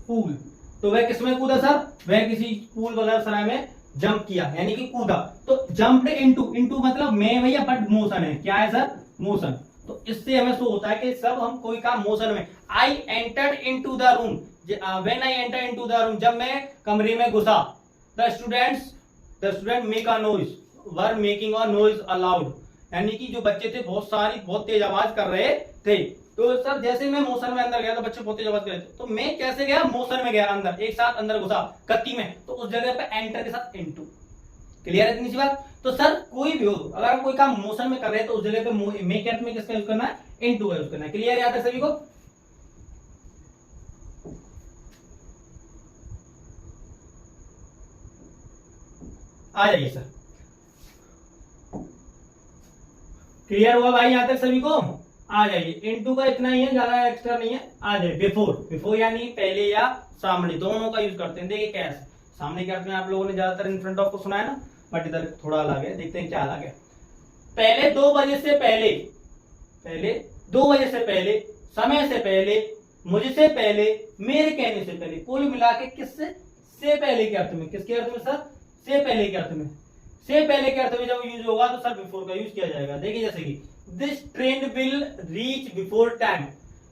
pool, तो वह किसमें कूदा सर, वह किसी पूल वगैरह सराय में जंप किया यानी कि कूदा। तो जंप्ड इनटू, इनटू मतलब मैं भैया बट मोशन है, क्या है सर, मोशन। तो इससे हमें शो होता है कि सब हम कोई काम मोशन में। I entered into the room, when I enter into the room, जब मैं कमरे में घुसा। The student make a noise, were making a noise allowed, यानी कि जो बच्चे थे बहुत तेज आवाज कर रहे थे। तो सर जैसे मैं मोशन में अंदर गया तो बच्चे बहुत तेज आवाज कर रहे थे, तो मैं कैसे गया, मोशन में गया अंदर, एक साथ अंदर घुसा गति में। तो उस जगह पे एंटर के साथ इनटू। क्लियर है इतनी सी बात। तो सर कोई भी हो, अगर आप कोई काम मोशन में कर रहे हैं तो उस जगह पे मैं के अर्थ में किसका यूज करना है, इनटू का यूज करना है। क्लियर है यहाँ तक सभी को। आ जाइए सर, क्लियर हुआ भाई यहाँ तक सभी को। आ जाइए, इनटू का इतना ही है, ज्यादा एक्स्ट्रा नहीं है। आ जाइए बिफोर, बिफोर यानी पहले या सामने, दोनों का यूज करते हैं। देखिए कैसे, सामने के अर्थ में आप लोगों ने ज्यादातर इन फ्रंट ऑफ को सुना है ना, बट इधर थोड़ा अलग है, देखते हैं क्या अलग है। पहले 2 बजे से पहले, पहले 2 बजे से पहले, समय से पहले, मुझसे पहले, मेरे कहने से पहले, कुल मिला के किससे, से पहले के अर्थ में। किसके अर्थ में सर, से पहले के अर्थ में। से पहले के अर्थ में जब यूज होगा तो सर बिफोर का यूज किया जाएगा। देखिए जैसे कि this train will reach before time,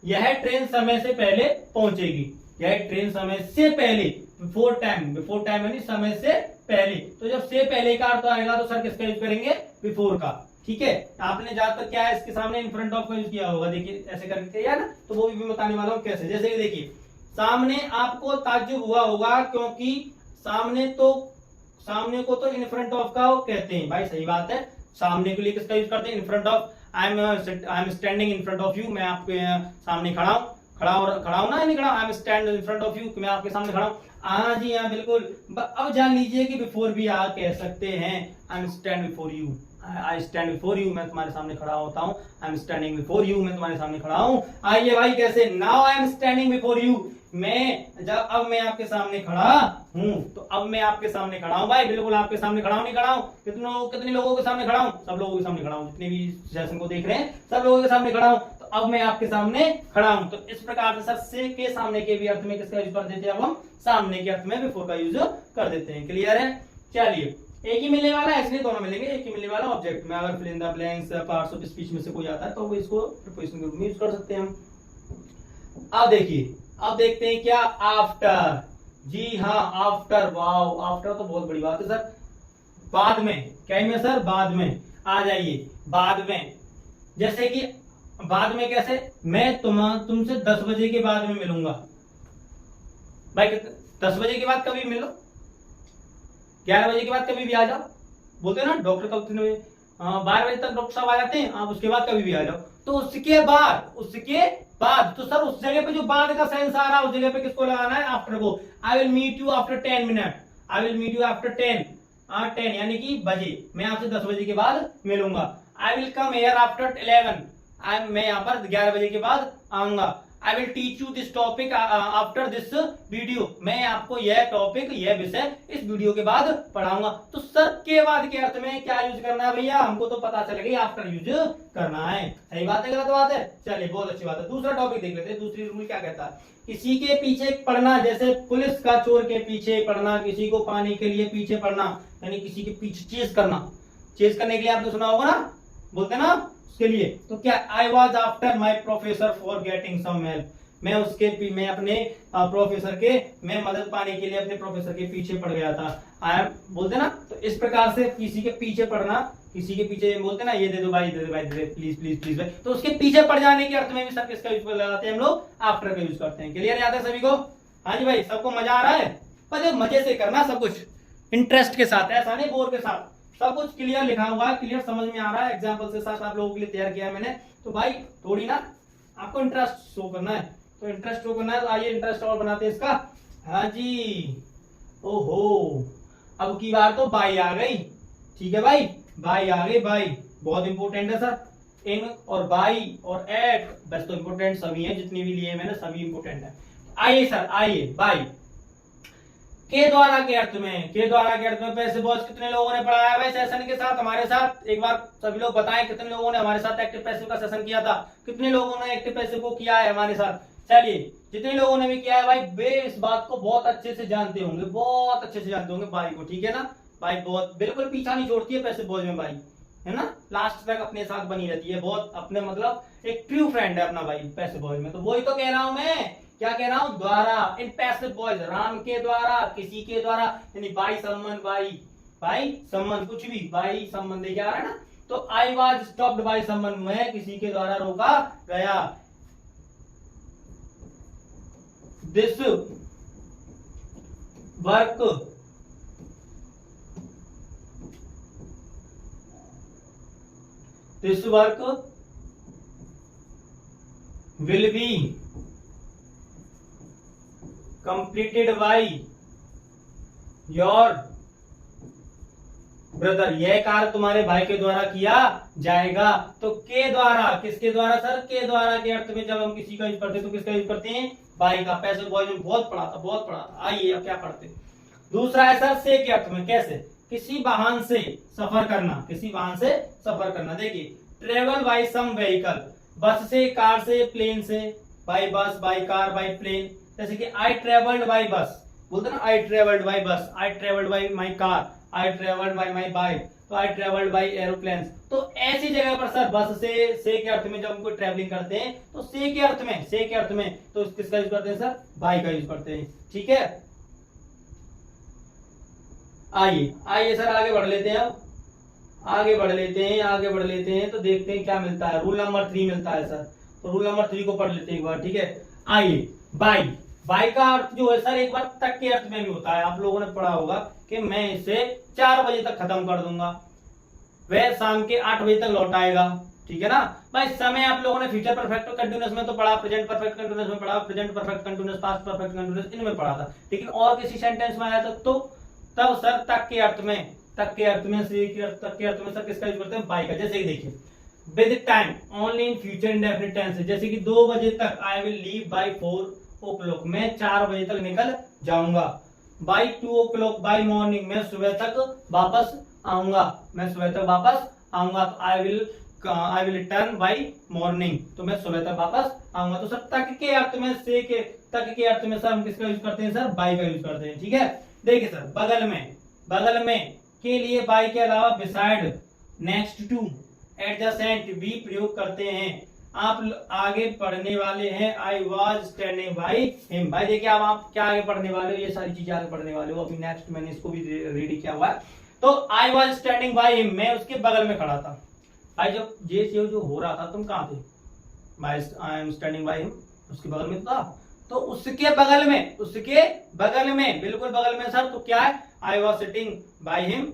यह ट्रेन समय से पहले पहुंचेगी, यह ट्रेन समय से पहले, बिफोर टाइम, बिफोर टाइम यानी समय से पहले। तो जब से पहले का अर्थ आएगा तो सर किसका यूज करेंगे, बिफोर का। ठीक है, आपने ज्यादातर क्या है इसके सामने इन फ्रंट ऑफ का यूज किया होगा, देखिए ऐसे करके यार ना, तो वो भी बताने वाला हूं कैसे। जैसे कि देखिए सामने आपको ताज्जुब हुआ होगा क्योंकि सामने को तो इन फ्रंट ऑफ का कहते हैं। भाई सही बात है, सामने के लिए किसका यूज करते हैं, in front of. I am standing in front of you, मैं आपके सामने खड़ा हूं। खड़ा हूं ना, नहीं खड़ा, I am stand in front of you, मैं आपके सामने खड़ा हूं। हाँ जी हाँ बिल्कुल। अब जान लीजिए कि बिफोर भी आप कह सकते हैं, I am stand before you, I stand before you, मैं तुम्हारे सामने खड़ा होता हूँ, I am standing before you, मैं तुम्हारे सामने खड़ा हूँ। आइए भाई कैसे, now I am standing before you, अब मैं आपके सामने खड़ा हूँ, तो अब मैं आपके सामने खड़ा हूँ भाई, बिल्कुल आपके सामने खड़ा हूँ, नहीं खड़ा हूँ, कितने लोगों के सामने खड़ा हूँ, सब लोगों के सामने खड़ा हूँ, जितने भी सेशन को देख रहे हैं सब लोगों के सामने खड़ा हूँ। तो अब मैं आपके सामने खड़ा हूँ, तो इस प्रकार से सर से के सामने के भी अर्थ में किसका यूज कर देते हैं, अब हम सामने के अर्थ में बिफोर का यूज कर देते हैं। क्लियर है? चलिए, एक ही मिलने वाला है, इसलिए दोनों मिलेंगे, एक ही मिलने वाला ऑब्जेक्ट में अगर fill in the blanks parts of speech में से कोई आता है तो वो इसको प्रीपोजिशन के रूप में यूज कर सकते हैं हम। अब देखिए, अब देखते हैं क्या, आफ्टर, जी हाँ आफ्टर, वाओ आफ्टर तो बहुत बड़ी बात है सर। बाद में, क्या है सर, बाद में, आ जाइए बाद में, जैसे कि बाद में कैसे, मैं तुमसे 10 बजे के बाद में मिलूंगा भाई, 10 बजे के बाद कभी मिलो, 11 बजे के बाद कभी भी आ जाओ, बोलते हैं ना डॉक्टर कब 12 बजे तक डॉक्टर साहब आ जाते हैं, आप उसके बाद कभी भी आ जाओ। तो उसके बाद तो सर उस जगह पे जो बाद का सेंस आ रहा है उस जगह पे किसको लगाना है, आफ्टर को। I will meet you after 10 minute, I will meet you after 10 यानी कि बजे, मैं आपसे 10 बजे के बाद मिलूंगा। आई विल कम हियर आफ्टर 11, मैं यहाँ पर 11 बजे के बाद आऊंगा। I will teach you this topic after this video, मैं आपको यह टॉपिक, यह विषय इस वीडियो के बाद पढ़ाऊंगा। तो सर के बाद के अर्थ में क्या यूज करना है भैया, हमको तो पता चल गया आफ्टर यूज करना है। सही बात है, गलत बात है? चलिए बहुत अच्छी बात है। दूसरा टॉपिक देख लेते हैं, दूसरी रूल क्या कहता है, किसी के पीछे पड़ना, जैसे पुलिस का चोर के पीछे पड़ना, किसी को पाने के लिए पीछे पड़ना, यानी किसी के पीछे चेज करना, चेज करने के लिए आपने सुना होगा ना, बोलते ना उसके लिए। तो क्या, I was after my professor for getting some help, मैं अपने प्रोफेसर के, मैं मदद पाने के लिए अपने प्रोफेसर के पीछे पड़ गया था। आई बोलते ना, तो इस प्रकार से किसी के पीछे पड़ना, किसी के पीछे बोलते ना, ये दे दो भाई, दे दो भाई, दे दे, प्लीज प्लीज प्लीज भाई, तो उसके पीछे पड़ जाने के अर्थ में भी सर किसका यूज लगाते हैं हम लोग, आफ्टर का यूज करते हैं। क्लियर याद है सभी को? हाँ जी भाई, सबको मजा आ रहा है? पर मजे से करना, सब कुछ इंटरेस्ट के साथ, ऐसा नहीं बोर के साथ, सब कुछ क्लियर लिखा हुआ है, क्लियर समझ में आ रहा है, एग्जाम्पल के साथ आप लोगों के लिए तैयार किया है मैंने। तो भाई थोड़ी ना आपको इंटरेस्ट शो करना है, तो इंटरेस्ट शो करना है, तो आइए इंटरेस्ट और बनाते हैं इसका। हाँ जी, ओहो, अब की बार तो बाई आ गई, ठीक है भाई, बाई आ गई, बाई बहुत इंपॉर्टेंट है सर। इन और बाई और एट बस तो इंपॉर्टेंट सभी है, जितनी भी लिए मैंने सभी इंपॉर्टेंट है। आइए सर, आइए बाई के द्वारा के अर्थ में, के द्वारा के अर्थ में पैसे बॉस कितने लोगों ने पढ़ाया भाई सेशन के साथ हमारे साथ, एक बार सभी लोग बताएं कितने लोगों ने हमारे साथ एक्टिव पैसिव का सेशन किया था, कितने लोगों ने एक्टिव पैसिव को किया है हमारे साथ। चलिए, जितने लोगों ने भी किया है भाई, वे इस बात को बहुत अच्छे से जानते होंगे, बहुत अच्छे से जानते होंगे भाई को, ठीक है ना भाई, बहुत बिल्कुल पीछा नहीं छोड़ती है पैसिव बॉयज में भाई, है ना, लास्ट तक अपने साथ बनी रहती है, बहुत अपने मतलब एक ट्रू फ्रेंड है अपना भाई पैसिव बॉयज में। तो वही तो कह रहा हूं मैं, क्या कह रहा हूं, द्वारा, इन पैसिव बॉयज, राम के द्वारा, किसी के द्वारा, यानी बाई संबंध, बाई संबंध, कुछ भी बाई संबंध क्या आ रहा है ना, तो आई वाज स्टॉप्ड बाई संबंध में किसी के द्वारा रोका गया। This work will be completed by your brother, यह कार्य तुम्हारे भाई के द्वारा किया जाएगा। तो के द्वारा, किसके द्वारा सर, के द्वारा के अर्थ में जब हम किसी का यूज करते हैं तो किसका यूज करते हैं, भाई का। पैसिव वॉइस में बहुत पढ़ा था, बहुत पढ़ा था। आइए अब क्या पढ़ते हैं, दूसरा है सर से के अर्थ में, कैसे, किसी वाहन से सफर करना, किसी वाहन से सफर करना। देखिए, ट्रेवल बाय सम व्हीकल, बस से, कार से, प्लेन से, बाय बस, बाय कार, बाय प्लेन। जैसे कि आई ट्रेवल्ड बाय बस, बोलते ना आई ट्रेवल्ड बाय बस, I travelled by my car, I travelled by my bike, तो आई ट्रेवल्ड बाय एरोप्लेन। तो ऐसी जगह पर सर बस से के अर्थ में जब हम कोई ट्रेवलिंग करते हैं तो से के अर्थ में, से के अर्थ में तो किसका यूज करते हैं सर, बाय का यूज करते हैं, ठीक है। आइए सर आगे बढ़ लेते हैं, अब आगे बढ़ लेते हैं तो देखते हैं क्या मिलता है। रूल नंबर 3 मिलता है सर, तो रूल नंबर 3 को पढ़ लेते हैं एक बार, ठीक है। आइए, बाई का अर्थ जो है सर एक बार तक के अर्थ में भी होता है। आप लोगों ने पढ़ा होगा कि मैं इसे 4 बजे तक खत्म कर दूंगा, वह शाम के 8 बजे तक लौट आएगा, ठीक है ना भाई। समय आप लोगों ने फ्यूचर परफेक्ट कंटिन्यूअस में तो पढ़ा, प्रेजेंट परफेक्ट कंटिन्यूअस में पढ़ा, present perfect continuous, past perfect continuous इनमें पढ़ा था। लेकिन और किसी सेंटेंस में आया था तो तब सर तक के अर्थ में, तक के अर्थ में, से के अर्थ, तक के अर्थ में सर किसका यूज करते हैं? बाय का। जैसे कि देखिए with time only in future indefinite tense, जैसे कि 2 बजे तक I will leave bye 4 o'clock, मैं 4 बजे तक निकल जाऊंगा। बाय 2 o'clock बाय मॉर्निंग, मैं सुबह तक वापस आऊंगा, मैं सुबह तक वापस आऊंगा। तो I will return by morning, तो मैं सुबह तक वापस आऊंगा। तो सर तक के अर्थ में, से के तक के अर्थ में सर हम किसका यूज करते हैं? सर बाय का यूज करते हैं, ठीक है। देखिए सर बगल में, बगल में के लिए बाय के अलावा बिसाइड, नेक्स्ट टू, एडजेसेंट भी प्रयोग करते हैं। आप आगे पढ़ने वाले हैं I was standing by him. भाई देखिए अब आप क्या आगे पढ़ने वाले हो, ये सारी चीजें आगे पढ़ने वाले हो। अभी नेक्स्ट मैंने इसको भी रेडी किया हुआ है। तो I was standing by him, मैं उसके बगल में खड़ा था। भाई जब ये जो हो रहा था तुम कहाँ थे? I am standing by him, उसके बगल में था। तो उसके बगल में, उसके बगल में, बिल्कुल बगल में सर। तो क्या है? I was sitting by him,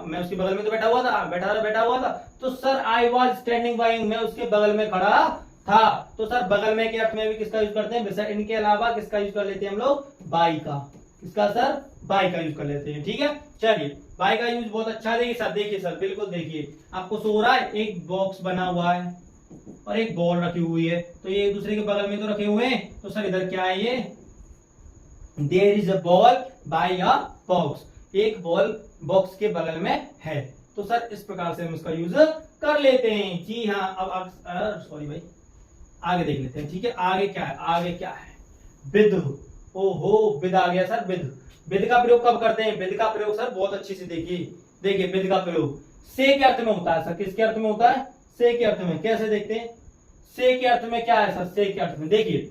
मैं उसके बगल में तो बैठा हुआ था, बैठा हुआ था। तो sir I was standing by him, मैं उसके बगल में खड़ा था। तो सर बगल में के अर्थ में भी किसका यूज करते हैं? इनके अलावा किसका यूज कर लेते हैं हम लोग? बाई का। किसका सर? बाई का यूज कर लेते हैं, ठीक है। चलिए बाई का यूज बहुत अच्छा। देखिए सर बिल्कुल देखिए, आपको सो रहा है, एक बॉक्स बना हुआ है और एक बॉल रखी हुई है, तो ये एक दूसरे के बगल में तो रखे हुए हैं। तो सर इधर क्या है? ये there is a ball by a box, एक बॉल बॉक्स के बगल में है। तो सर इस प्रकार से हम इसका यूज कर लेते हैं। जी हाँ, अब सॉरी भाई, आगे देख लेते हैं, ठीक है। आगे क्या है? आगे क्या है? विद। ओहो विद आ गया सर। विद, विद का प्रयोग कब करते हैं? विद का प्रयोग सर बहुत अच्छे से देखिए विद का प्रयोग से के अर्थ में होता है सर। किसके अर्थ में होता है? से के अर्थ में। कैसे देखते हैं? से के अर्थ में क्या है सर? से के अर्थ में देखिए,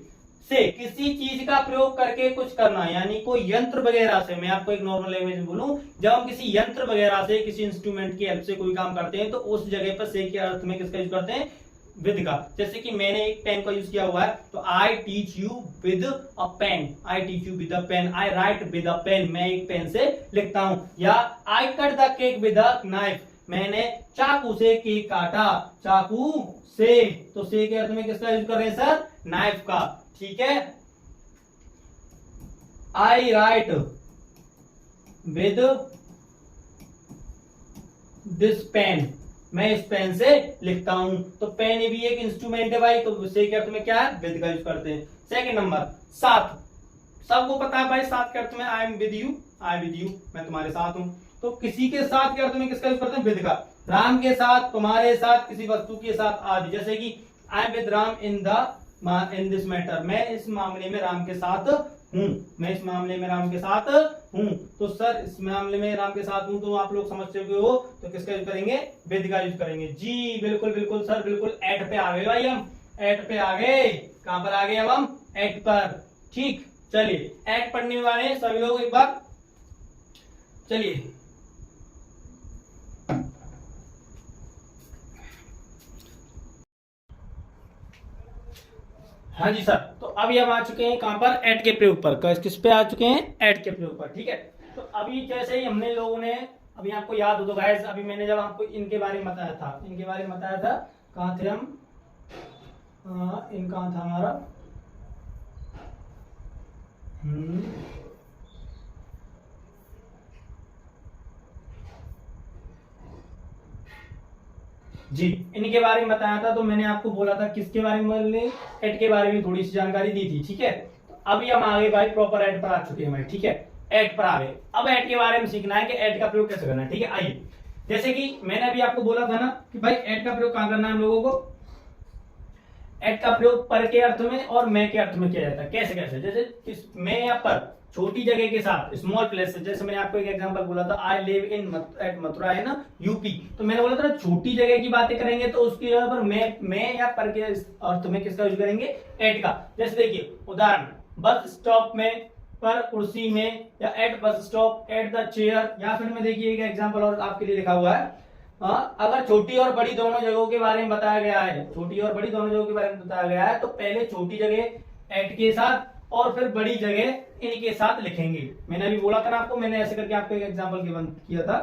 से किसी चीज का प्रयोग करके कुछ करना, यानी कोई यंत्र वगैरह से। मैं आपको एक नॉर्मल लैंग्वेज में बोलूं, जब हम किसी यंत्र वगैरह से, किसी इंस्ट्रूमेंट की हेल्प से कोई काम करते हैं तो उस जगह पर से के अर्थ में किसका यूज करते हैं? विद का। जैसे कि मैंने एक पेन का यूज किया हुआ है, तो I teach you with a pen, I teach you with a pen, I write with a pen, मैं एक पेन से लिखता हूं। या I cut the cake with a knife, मैंने चाकू से केक काटा, चाकू से। तो से के अर्थ में किसका यूज कर रहे हैं सर? नाइफ का, ठीक है। आई राइट विद दिस पेन, मैं इस पेन से लिखता हूं। तो पेन भी एक इंस्ट्रूमेंट है भाई, तो से के अर्थ में क्या है? विद का यूज करते हैं। सेकंड नंबर साथ, सबको पता है भाई साथ के अर्थ में I am with you, I with you, मैं तुम्हारे साथ हूं। तो किसी के साथ के अर्थ में किसका यूज करते हैं? विद का। राम के साथ, तुम्हारे साथ, किसी वस्तु के साथ आदि। जैसे कि I am with Ram in this matter, मैं इस मामले में राम के साथ हूं, मैं इस मामले में राम के साथ हूं। तो सर इस मामले में राम के साथ हूं, तो आप लोग समझ चुके हो, तो किसका यूज करेंगे? विद का यूज करेंगे। जी बिल्कुल बिल्कुल सर, बिल्कुल एट पे आ गए भाई, हम एट पे आ गए। कहां पर आ गए अब हम? एट पर, ठीक। चलिए एट पढ़ने वाले सभी लोग एक बार, चलिए हाँ जी सर। तो अभी हम आ चुके हैं कहां पर? एट के प्रयोग पर। किस पे आ चुके हैं? एट के प्रयोग पर, ठीक है। तो अभी जैसे ही हमने लोगों ने, अभी आपको याद हो तो गाइस, अभी मैंने जब आपको इनके बारे में बताया था, इनके बारे में बताया था, कहां थे हम? इन कहां था हमारा? जी इनके बारे में बताया था। तो मैंने आपको बोला था किसके बारे में? एट के बारे में थोड़ी सी जानकारी दी थी, ठीक है। तो अभी हम आगे भाई प्रॉपर एट पर आ चुके हैं भाई, ठीक है। एट पर आ गए। अब एट के बारे में सीखना है कि एट का प्रयोग कैसे करना है, ठीक है। आइए, जैसे कि मैंने अभी आपको बोला था ना कि भाई एट का प्रयोग कहां करना है हम लोगों को? एट का प्रयोग पर के अर्थ में और मैं के अर्थ में किया जाता है। कैसे कैसे? जैसे मैं या पर, छोटी जगह के साथ, स्मॉल प्लेस से। जैसे मैंने आपको एक एग्जांपल बोला था, I live in at Mathura, है ना, यूपी। तो मैंने बोला था ना छोटी जगह की बातें करेंगे तो उसकी जगह पर मैं या पर के अर्थ में किसका यूज करेंगे? एट का। जैसे देखिए उदाहरण, बस स्टॉप में, पर कुर्सी में, या eight bus stop, at the chair. या फिर में देखिए एक एग्जाम्पल और आपके लिए लिखा हुआ है, अगर छोटी और बड़ी दोनों जगहों के बारे में बताया गया है, छोटी और बड़ी दोनों जगहों के बारे में बताया गया है, तो पहले छोटी जगह एट के साथ और फिर बड़ी जगह इनके साथ लिखेंगे। मैंने अभी बोला था ना आपको, मैंने ऐसे करके आपको एक एग्जांपल गिवन किया था।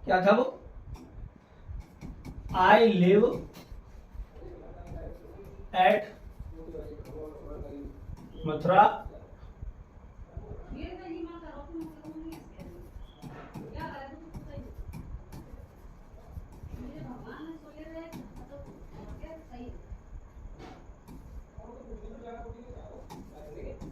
क्या था वो? I live at Mathura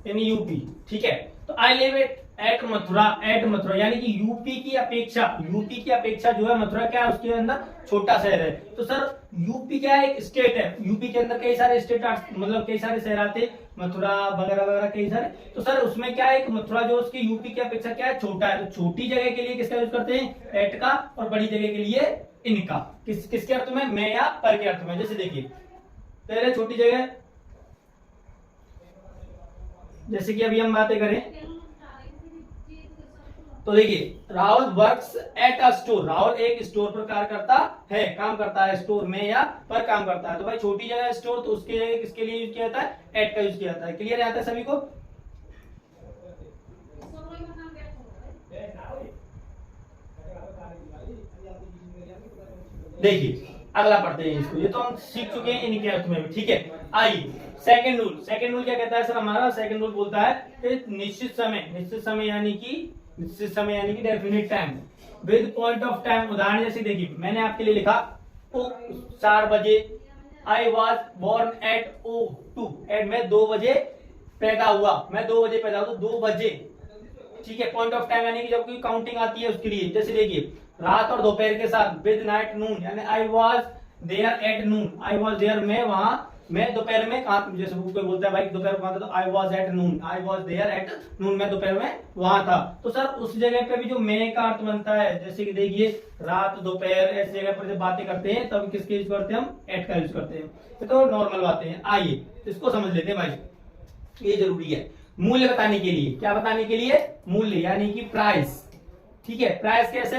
in UP. ठीक है, तो आई लिव एट मथुरा यानी कि यूपी की अपेक्षा जो है मथुरा क्या है, उसके अंदर छोटा शहर है। तो सर यूपी क्या है, एक स्टेट है। यूपी के अंदर कई सारे स्टेट मतलब कई सारे शहर आते, मथुरा वगैरह वगैरह कई सारे। तो सर उसमें क्या है, मथुरा जो उसकी यूपी की अपेक्षा क्या है, छोटा है। तो छोटी जगह के लिए किसका यूज करते हैं, एट का, और बड़ी जगह के लिए इनका। किसके अर्थ में, मैं या पर के अर्थ में। जैसे देखिए पहले छोटी जगह, जैसे कि अभी हम बातें करें तो देखिए Rahul works at a store, Rahul एक स्टोर पर काम करता है स्टोर में या पर काम करता है। तो भाई छोटी जगह स्टोर, तो उसके किसके लिए यूज किया जाता है, एट का यूज किया जाता है। क्लियर आता है सभी को। देखिए अगला पढ़ते हैं इसको, ये तो हम सीख चुके हैं इनके अर्थ में भी। ठीक है, आइए सेकंड रूल क्या कहता है सर, हमारा सेकंड रूल बोलता है कि निश्चित समय यानी कि definite time with point of time. उदाहरण जैसे देखिए मैंने आपके लिए लिखा 4 बजे, I was born at 2 at, मैं 2 बजे पैदा हुआ, तो 2 बजे। ठीक है, पॉइंट ऑफ टाइम यानी कि जब कोई काउंटिंग आती है उसके लिए। जैसे देखिए रात और दोपहर के साथ, विद नाइट नून यानी I was there at noon, I was there मैं दोपहर में कहा, जैसे कोई बोलता है भाई दोपहर कहां था, तो I was at noon, I was there at noon, मैं दोपहर में वहां था। तो सर उस जगह पे भी जो मैं का अर्थ बनता है, जैसे कि देखिए रात दोपहर ऐसी जगह पर जब बातें करते हैं तब किसके यूज करते हैं, हम एट का यूज करते हैं। तो नॉर्मल बातें हैं। आइए इसको समझ लेते हैं भाई, ये जरूरी है मूल्य बताने के लिए। क्या बताने के लिए, मूल्य यानी कि प्राइस। ठीक है, प्राइस कैसे,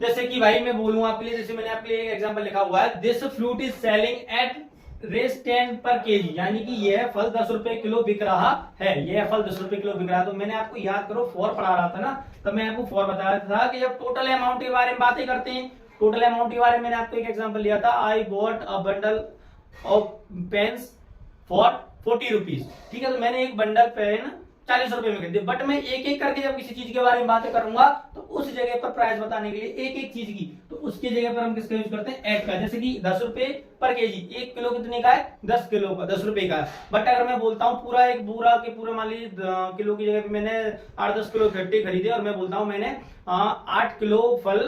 जैसे कि भाई मैं बोलूं आपके लिए, जैसे मैंने आपके लिए एक एग्जांपल लिखा हुआ है, this fruit is selling at rs 10 per KG, यानी कि यह फल 10 रुपए किलो बिक रहा है, यह फल 10 रुपए किलो बिक रहा है। तो मैंने आपको याद करो फॉर पढ़ा रहा था ना, तब मैं आपको फॉर बता रहा था कि जब टोटल अमाउंट के बारे में बातें करते हैं, टोटल अमाउंट के बारे में मैंने आपको एक एग्जांपल लिया था, I bought a bundle of pens for 40 rupees. ठीक है, तो मैंने एक बंडल पेन 40 रुपए में खरीदे। बट मैं एक एक करके जब किसी चीज के बारे में बातें करूंगा तो उस जगह पर प्राइस बताने के लिए एक एक चीज की, तो उसकी जगह पर हम किसका यूज करते हैं, एट का। जैसे कि 10 रुपए पर केजी, 1 किलो कितने का है, 10 किलो का, 10 रुपए का है। बट अगर मैं बोलता हूँ पूरा एक पूरा के पूरा मान लीजिए किलो की जगह पे मैंने 8-10 किलो इकट्ठे खरीदे, और मैं बोलता हूँ मैंने 8 किलो फल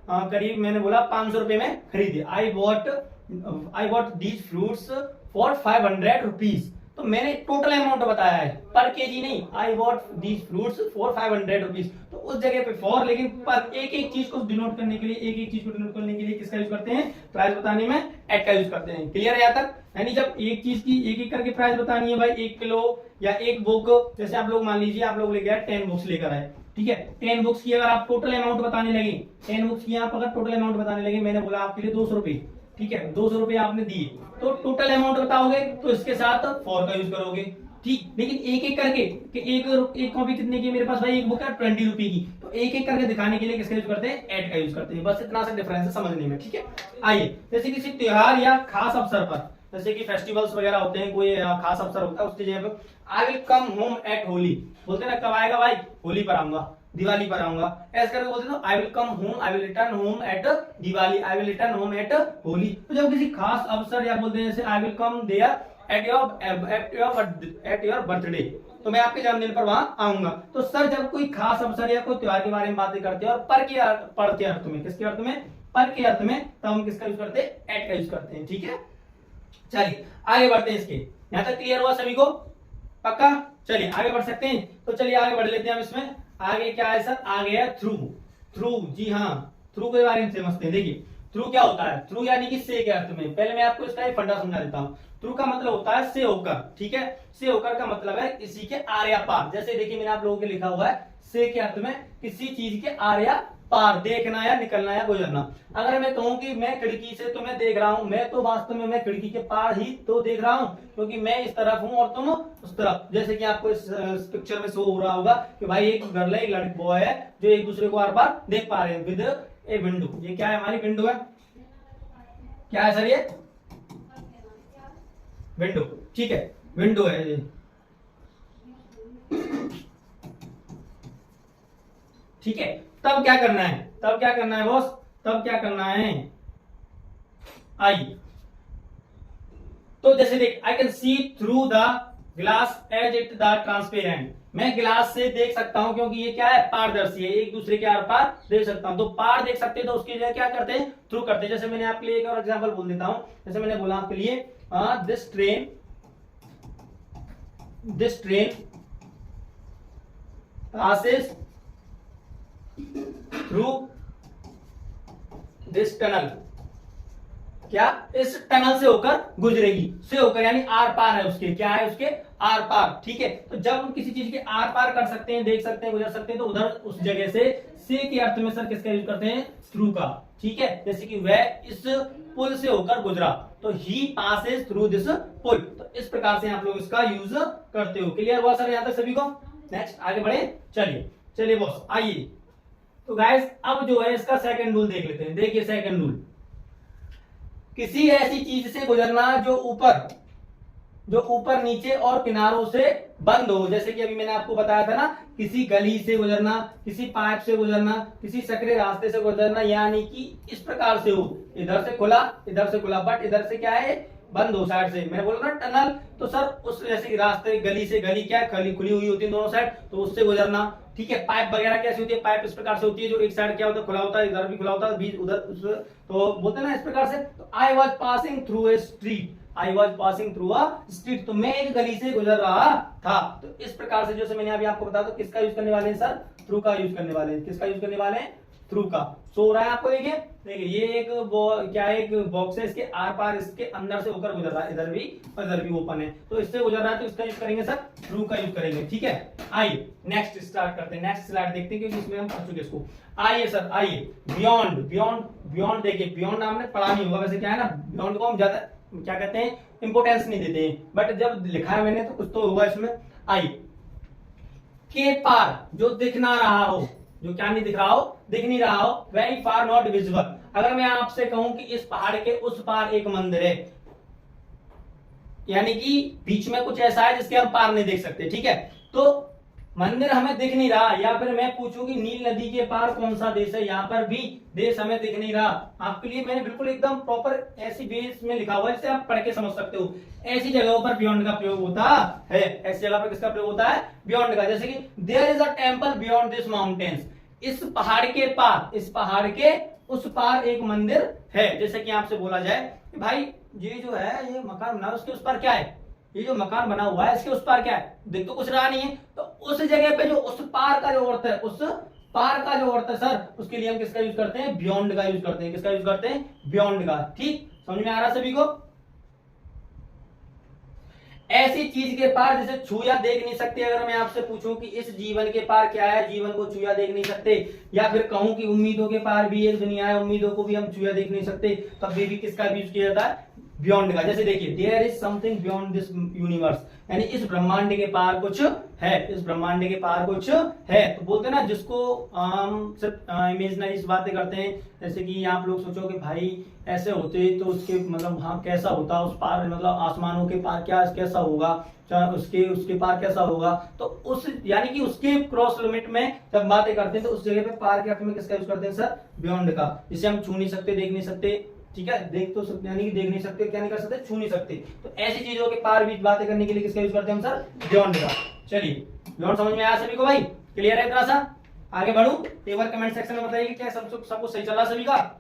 करीब मैंने बोला 500 रुपए में खरीदे। I bought these fruits for 500 rupees. तो मैंने टोटल अमाउंट बताया है, पर केजी नहीं। I bought these fruits for 500 rupees. तो उस जगह पे फॉर, लेकिन पर एक एक चीज को डिनोट करने के लिए किसका यूज करते हैं, प्राइस बताने में एट का यूज करते हैं। क्लियर है यहाँ तक। यानी जब एक चीज की एक एक करके प्राइस बतानी है भाई, 1 किलो या एक बुक, जैसे आप लोग मान लीजिए आप लोग लेके आए 10 बुक्स लेकर आए। ठीक है, 10 बुक्स की अगर आप टोटल अमाउंट बताने लगे, 10 बुक्स की आप अगर टोटल अमाउंट बताने लगे, मैंने बोला आपके लिए 200 रुपए। ठीक है, 200 रुपए आपने दिए, तो टोटल अमाउंट बताओगे तो इसके साथ फॉर का यूज करोगे। ठीक, लेकिन एक एक करके कि एक कॉपी कितने की मेरे पास भाई, एक बुक है 20 रुपए की, तो एक एक करके दिखाने के लिए किसका यूज करते हैं, एट का यूज करते हैं। बस इतना सा डिफरेंस है समझने में। ठीक है, आइए जैसे किसी त्योहार या खास अवसर पर, जैसे कि फेस्टिवल्स वगैरह होते हैं, कोई खास अवसर होता है, उसकी जगह पर आई will come home at Holi बोलते हैं ना, कब आएगा भाई, होली पर आऊंगा, दिवाली पर आऊंगा, ऐसे करके बोलते हैं। I will come home, I will return home at Diwali, I will return home at Holi. तो जब किसी खास अवसर या बोलते हैं जैसे I will come there at your birthday, तो मैं आपके जन्मदिन पर वहां आऊंगा। तो सर जब कोई खास अवसर या कोई त्योहार के बारे में बातें करते हैं और पर के अर्थ में, किसके अर्थ में, पर के अर्थ में, तब हम किसका यूज करते हैं, एट का यूज करते हैं। ठीक है, चलिए आगे बढ़ते हैं। इसके यहां तक क्लियर हुआ सभी को, पक्का। चलिए आगे बढ़ सकते हैं, तो चलिए आगे बढ़ लेते हैं हम। इसमें आगे क्या है सर, आगे है थ्रू। जी हाँ, थ्रू के बारे में समझते हैं। देखिए थ्रू क्या होता है, थ्रू यानी कि से के अर्थ में। पहले मैं आपको इसका एक फंडा समझा देता हूँ। थ्रू का मतलब होता है से होकर। ठीक है, से होकर का मतलब है किसी के आर या पार। जैसे देखिए मैंने आप लोगों के लिखा हुआ है, से के अर्थ में किसी चीज के आर या पार, देखना या निकलना या गुजरना। अगर मैं कहूं कि मैं खिड़की से तुम्हें देख रहा हूं, मैं तो वास्तव में मैं खिड़की के पार ही तो देख रहा हूं, क्योंकि मैं इस तरफ हूं और तुम उस तरफ। जैसे कि आपको इस पिक्चर में शो हो रहा होगा कि भाई एक गर्ल है, एक लड़की बॉय है, जो एक दूसरे को आर पार देख पा रहे हैं विद ए विंडो। ये क्या है, हमारी विंडो है। क्या है सर ये? विंडो, ठीक है, विंडो है ये, ठीक है। तब क्या करना है, तब क्या करना है बॉस, तब क्या करना है, आइए। तो जैसे देख, I can see through the glass as it the transparent, मैं गिलास से देख सकता हूं क्योंकि ये क्या है, पारदर्शी है, एक दूसरे के आर पार देख सकता हूं। तो पार देख सकते हैं तो उसके लिए क्या करते हैं, थ्रू करते हैं। जैसे मैंने आपके लिए एक और एग्जांपल बोल देता हूं, जैसे मैंने बोला आपके लिए this train passes through this tunnel, क्या इस टनल से होकर गुजरेगी, से होकर यानी आर पार है उसके, क्या है उसके आर पार, ठीक है। तो जब हम किसी चीज के आर पार कर सकते हैं, देख सकते हैं, गुजर सकते हैं, तो उधर उस जगह से के अर्थ में सर किसका यूज करते हैं, थ्रू का, ठीक है। जैसे कि वह इस पुल से होकर गुजरा, तो ही पासेस थ्रू दिस पुल, तो इस प्रकार से आप लोग इसका यूज करते हो। क्लियर हुआ सर यहां तक सभी को? नेक्स्ट आगे बढ़े, चलिए बॉस आइए। तो गाइस अब जो है इसका सेकंड रूल देख लेते हैं। देखिए सेकंड रूल, किसी ऐसी चीज से गुजरना जो ऊपर नीचे और किनारों से बंद हो। जैसे कि अभी मैंने आपको बताया था ना, किसी गली से गुजरना, किसी पाइप से गुजरना, किसी सकरे रास्ते से गुजरना, यानी कि इस प्रकार से हो, इधर से खुला बट इधर से क्या है, बंद हो साइड से। मैं बोल रहा टनल, तो सर उस ऐसे रास्ते गली से गली क्या खुली हुई होती है दोनों साइड, तो उससे गुजरना, ठीक है। पाइप वगैरह कैसी होती है, पाइप इस प्रकार से होती है, जो एक साइड क्या होता है, खुला होता है, इधर भी खुला होता है, बीच उधर तो बोलते हैं ना इस प्रकार से। तो I was passing through a street, तो मैं एक गली से गुजर रहा था। तो इस प्रकार से जैसे मैंने अभी आपको बताया, तो किसका यूज करने वाले हैं सर, थ्रू का यूज करने वाले हैं। किसका यूज करने वाले हैं, थ्रू का। सो रहा है आपको, देखिए ये एक क्या है, एक बॉक्स है, इसके आर पार इसके अंदर से होकर गुजर रहा है, इधर भी ओपन है, तो इससे गुजर रहा है, तो इसका यूज करेंगे सर, थ्रू का यूज करेंगे, ठीक है। आइए नेक्स्ट स्टार्ट करते हैं, नेक्स्ट स्लाइड देखते हैं, क्योंकि इसमें हम पढ़ चुके इसको। आइए सर आइए, बियॉन्ड देखिए, बियॉन्ड आपने पढ़ा नहीं होगा वैसे, क्या है ना, बियॉन्ड को हम ज्यादा क्या कहते हैं, इंपोर्टेंस नहीं देते हैं, बट जब लिखा है मैंने तो कुछ तो होगा इसमें। आइए, के पार, जो दिख ना रहा हो, जो क्या नहीं दिख रहा हो, दिख नहीं रहा हो, वेरी फार नॉट विजिबल। अगर मैं आपसे कहूं कि इस पहाड़ के उस पार एक मंदिर है, यानी कि बीच में कुछ ऐसा है जिसके हम पार नहीं देख सकते, ठीक है। तो मंदिर हमें दिख नहीं रहा, या फिर मैं पूछूं कि नील नदी के पार कौन सा देश है, यहाँ पर भी देश हमें दिख नहीं रहा। आपके लिए मैंने बिल्कुल एकदम प्रॉपर ऐसी बेस में लिखा हुआ है जिसे आप पढ़ के समझ सकते हो। ऐसी जगहों पर बियॉन्ड का प्रयोग होता है, ऐसी जगह पर किसका प्रयोग होता है, बियॉन्ड का। जैसे कि there is a temple beyond this mountains, इस पहाड़ के पार, इस पहाड़ के उस पार एक मंदिर है। जैसे कि आपसे बोला जाए कि भाई ये जो है, ये मकान बना उसके उस पार क्या है, ये जो मकान बना हुआ है इसके उस पार क्या है, देख तो कुछ रहा नहीं है। तो उस जगह पे जो उस पार का जो अर्थ है, उस पार का जो अर्थ है सर, उसके लिए हम किसका यूज करते हैं, बियॉन्ड का यूज करते हैं। किसका यूज करते हैं, बियॉन्ड का, ठीक। समझ में आ रहा सभी को? ऐसी चीज के पार जिसे छूया देख नहीं सकते। अगर मैं आपसे पूछूं कि इस जीवन के पार क्या है, जीवन को छूया देख नहीं सकते, या फिर कहूं कि उम्मीदों के पार भी एक दुनिया है, उम्मीदों को भी हम छूया देख नहीं सकते, तब भी किसका यूज किया जाता है, बियॉन्ड का। जैसे देखिए, there is something beyond this universe, यानी इस ब्रह्मांड के पार कुछ है, इस ब्रह्मांड के पार कुछ है। तो बोलते हैं ना, जिसको हम सिर्फ इमेजिनरी बातें करते हैं। जैसे कि आप लोग सोचो कि भाई ऐसे होते तो उसके मतलब हाँ कैसा होता, उस पार मतलब आसमानों के पार क्या कैसा होगा, उसके पार कैसा होगा। तो उस यानी कि उसके क्रॉस लिमिट में जब बातें करते हैं, तो उस जगह पे पार के अर्थ में किसका यूज करते हैं सर, बियॉन्ड का। जिसे हम छू नहीं सकते, देख नहीं सकते, ठीक है। देख तो सकते यानी कि देख नहीं सकते, क्या नहीं कर सकते, छू नहीं सकते। तो ऐसी चीजों के पार भी बातें करने के लिए किसका यूज करते हैं हम सर, बियॉन्ड का। चलिए, बियॉन्ड समझ में आया सभी को भाई? क्लियर है? इतना सा आगे बढ़ूं, एक बार कमेंट सेक्शन में बताइए कि क्या सब कुछ सही चल रहा सभी का?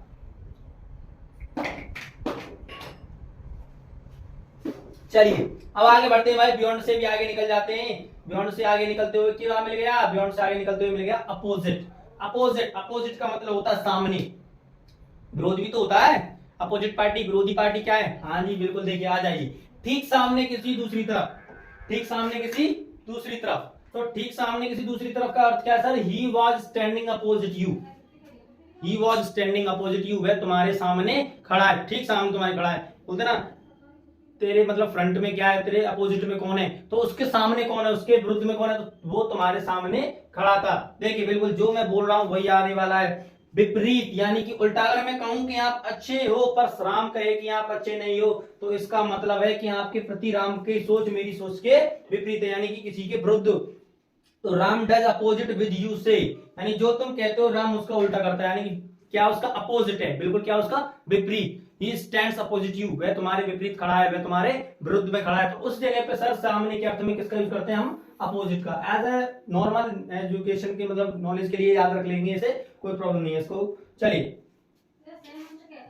चलिए अब आगे बढ़ते हैं भाई, बियॉन्ड से भी आगे निकल जाते हैं। बियॉन्ड से आगे निकलते हुए क्या मिल गया, बियॉन्ड से आगे निकलते हुए मिल गया अपोजिट। अपोजिट का मतलब होता है सामने, विरोध भी तो होता है। अपोजिट पार्टी, विरोधी पार्टी क्या है, हाँ जी बिल्कुल, देखिए आ जाइए, ठीक सामने किसी दूसरी तरफ, ठीक सामने किसी दूसरी तरफ। तो ठीक सामने किसी दूसरी तरफ का अर्थ क्या है sir, he was standing opposite you, he was standing opposite you, वह तुम्हारे सामने खड़ा है, ठीक सामने तुम्हारे खड़ा है। बोलते ना तेरे मतलब फ्रंट में क्या है, तेरे अपोजिट में कौन है, तो उसके सामने कौन है, उसके विरुद्ध में कौन है, तो वो तुम्हारे सामने खड़ा था। देखिए बिल्कुल जो मैं बोल रहा हूं वही आने वाला है। विपरीत यानी कि उल्टा। अगर मैं कहूं कि आप अच्छे हो पर राम कहे कि आप अच्छे नहीं हो, तो इसका मतलब है कि आपके प्रति राम की सोच मेरी सोच के विपरीत है, यानी कि किसी के विरुद्ध। तो Ram does opposite with you से, यानी जो तुम कहते हो राम उसका उल्टा करता है, यानी कि क्या उसका अपोजिट है, बिल्कुल क्या उसका विपरीत। ही स्टैंड्स अपोजिट यू, वह तुम्हारे विपरीत खड़ा है, वह तुम्हारे विरुद्ध में खड़ा है। तो उस जगह पे सर सामने के अर्थ में किसका यूज करते हैं हम, अपोजिट का। एज ए नॉर्मल एजुकेशन के मतलब नॉलेज के लिए याद रख लेंगे इसे, कोई प्रॉब्लम नहीं है इसको। चलिए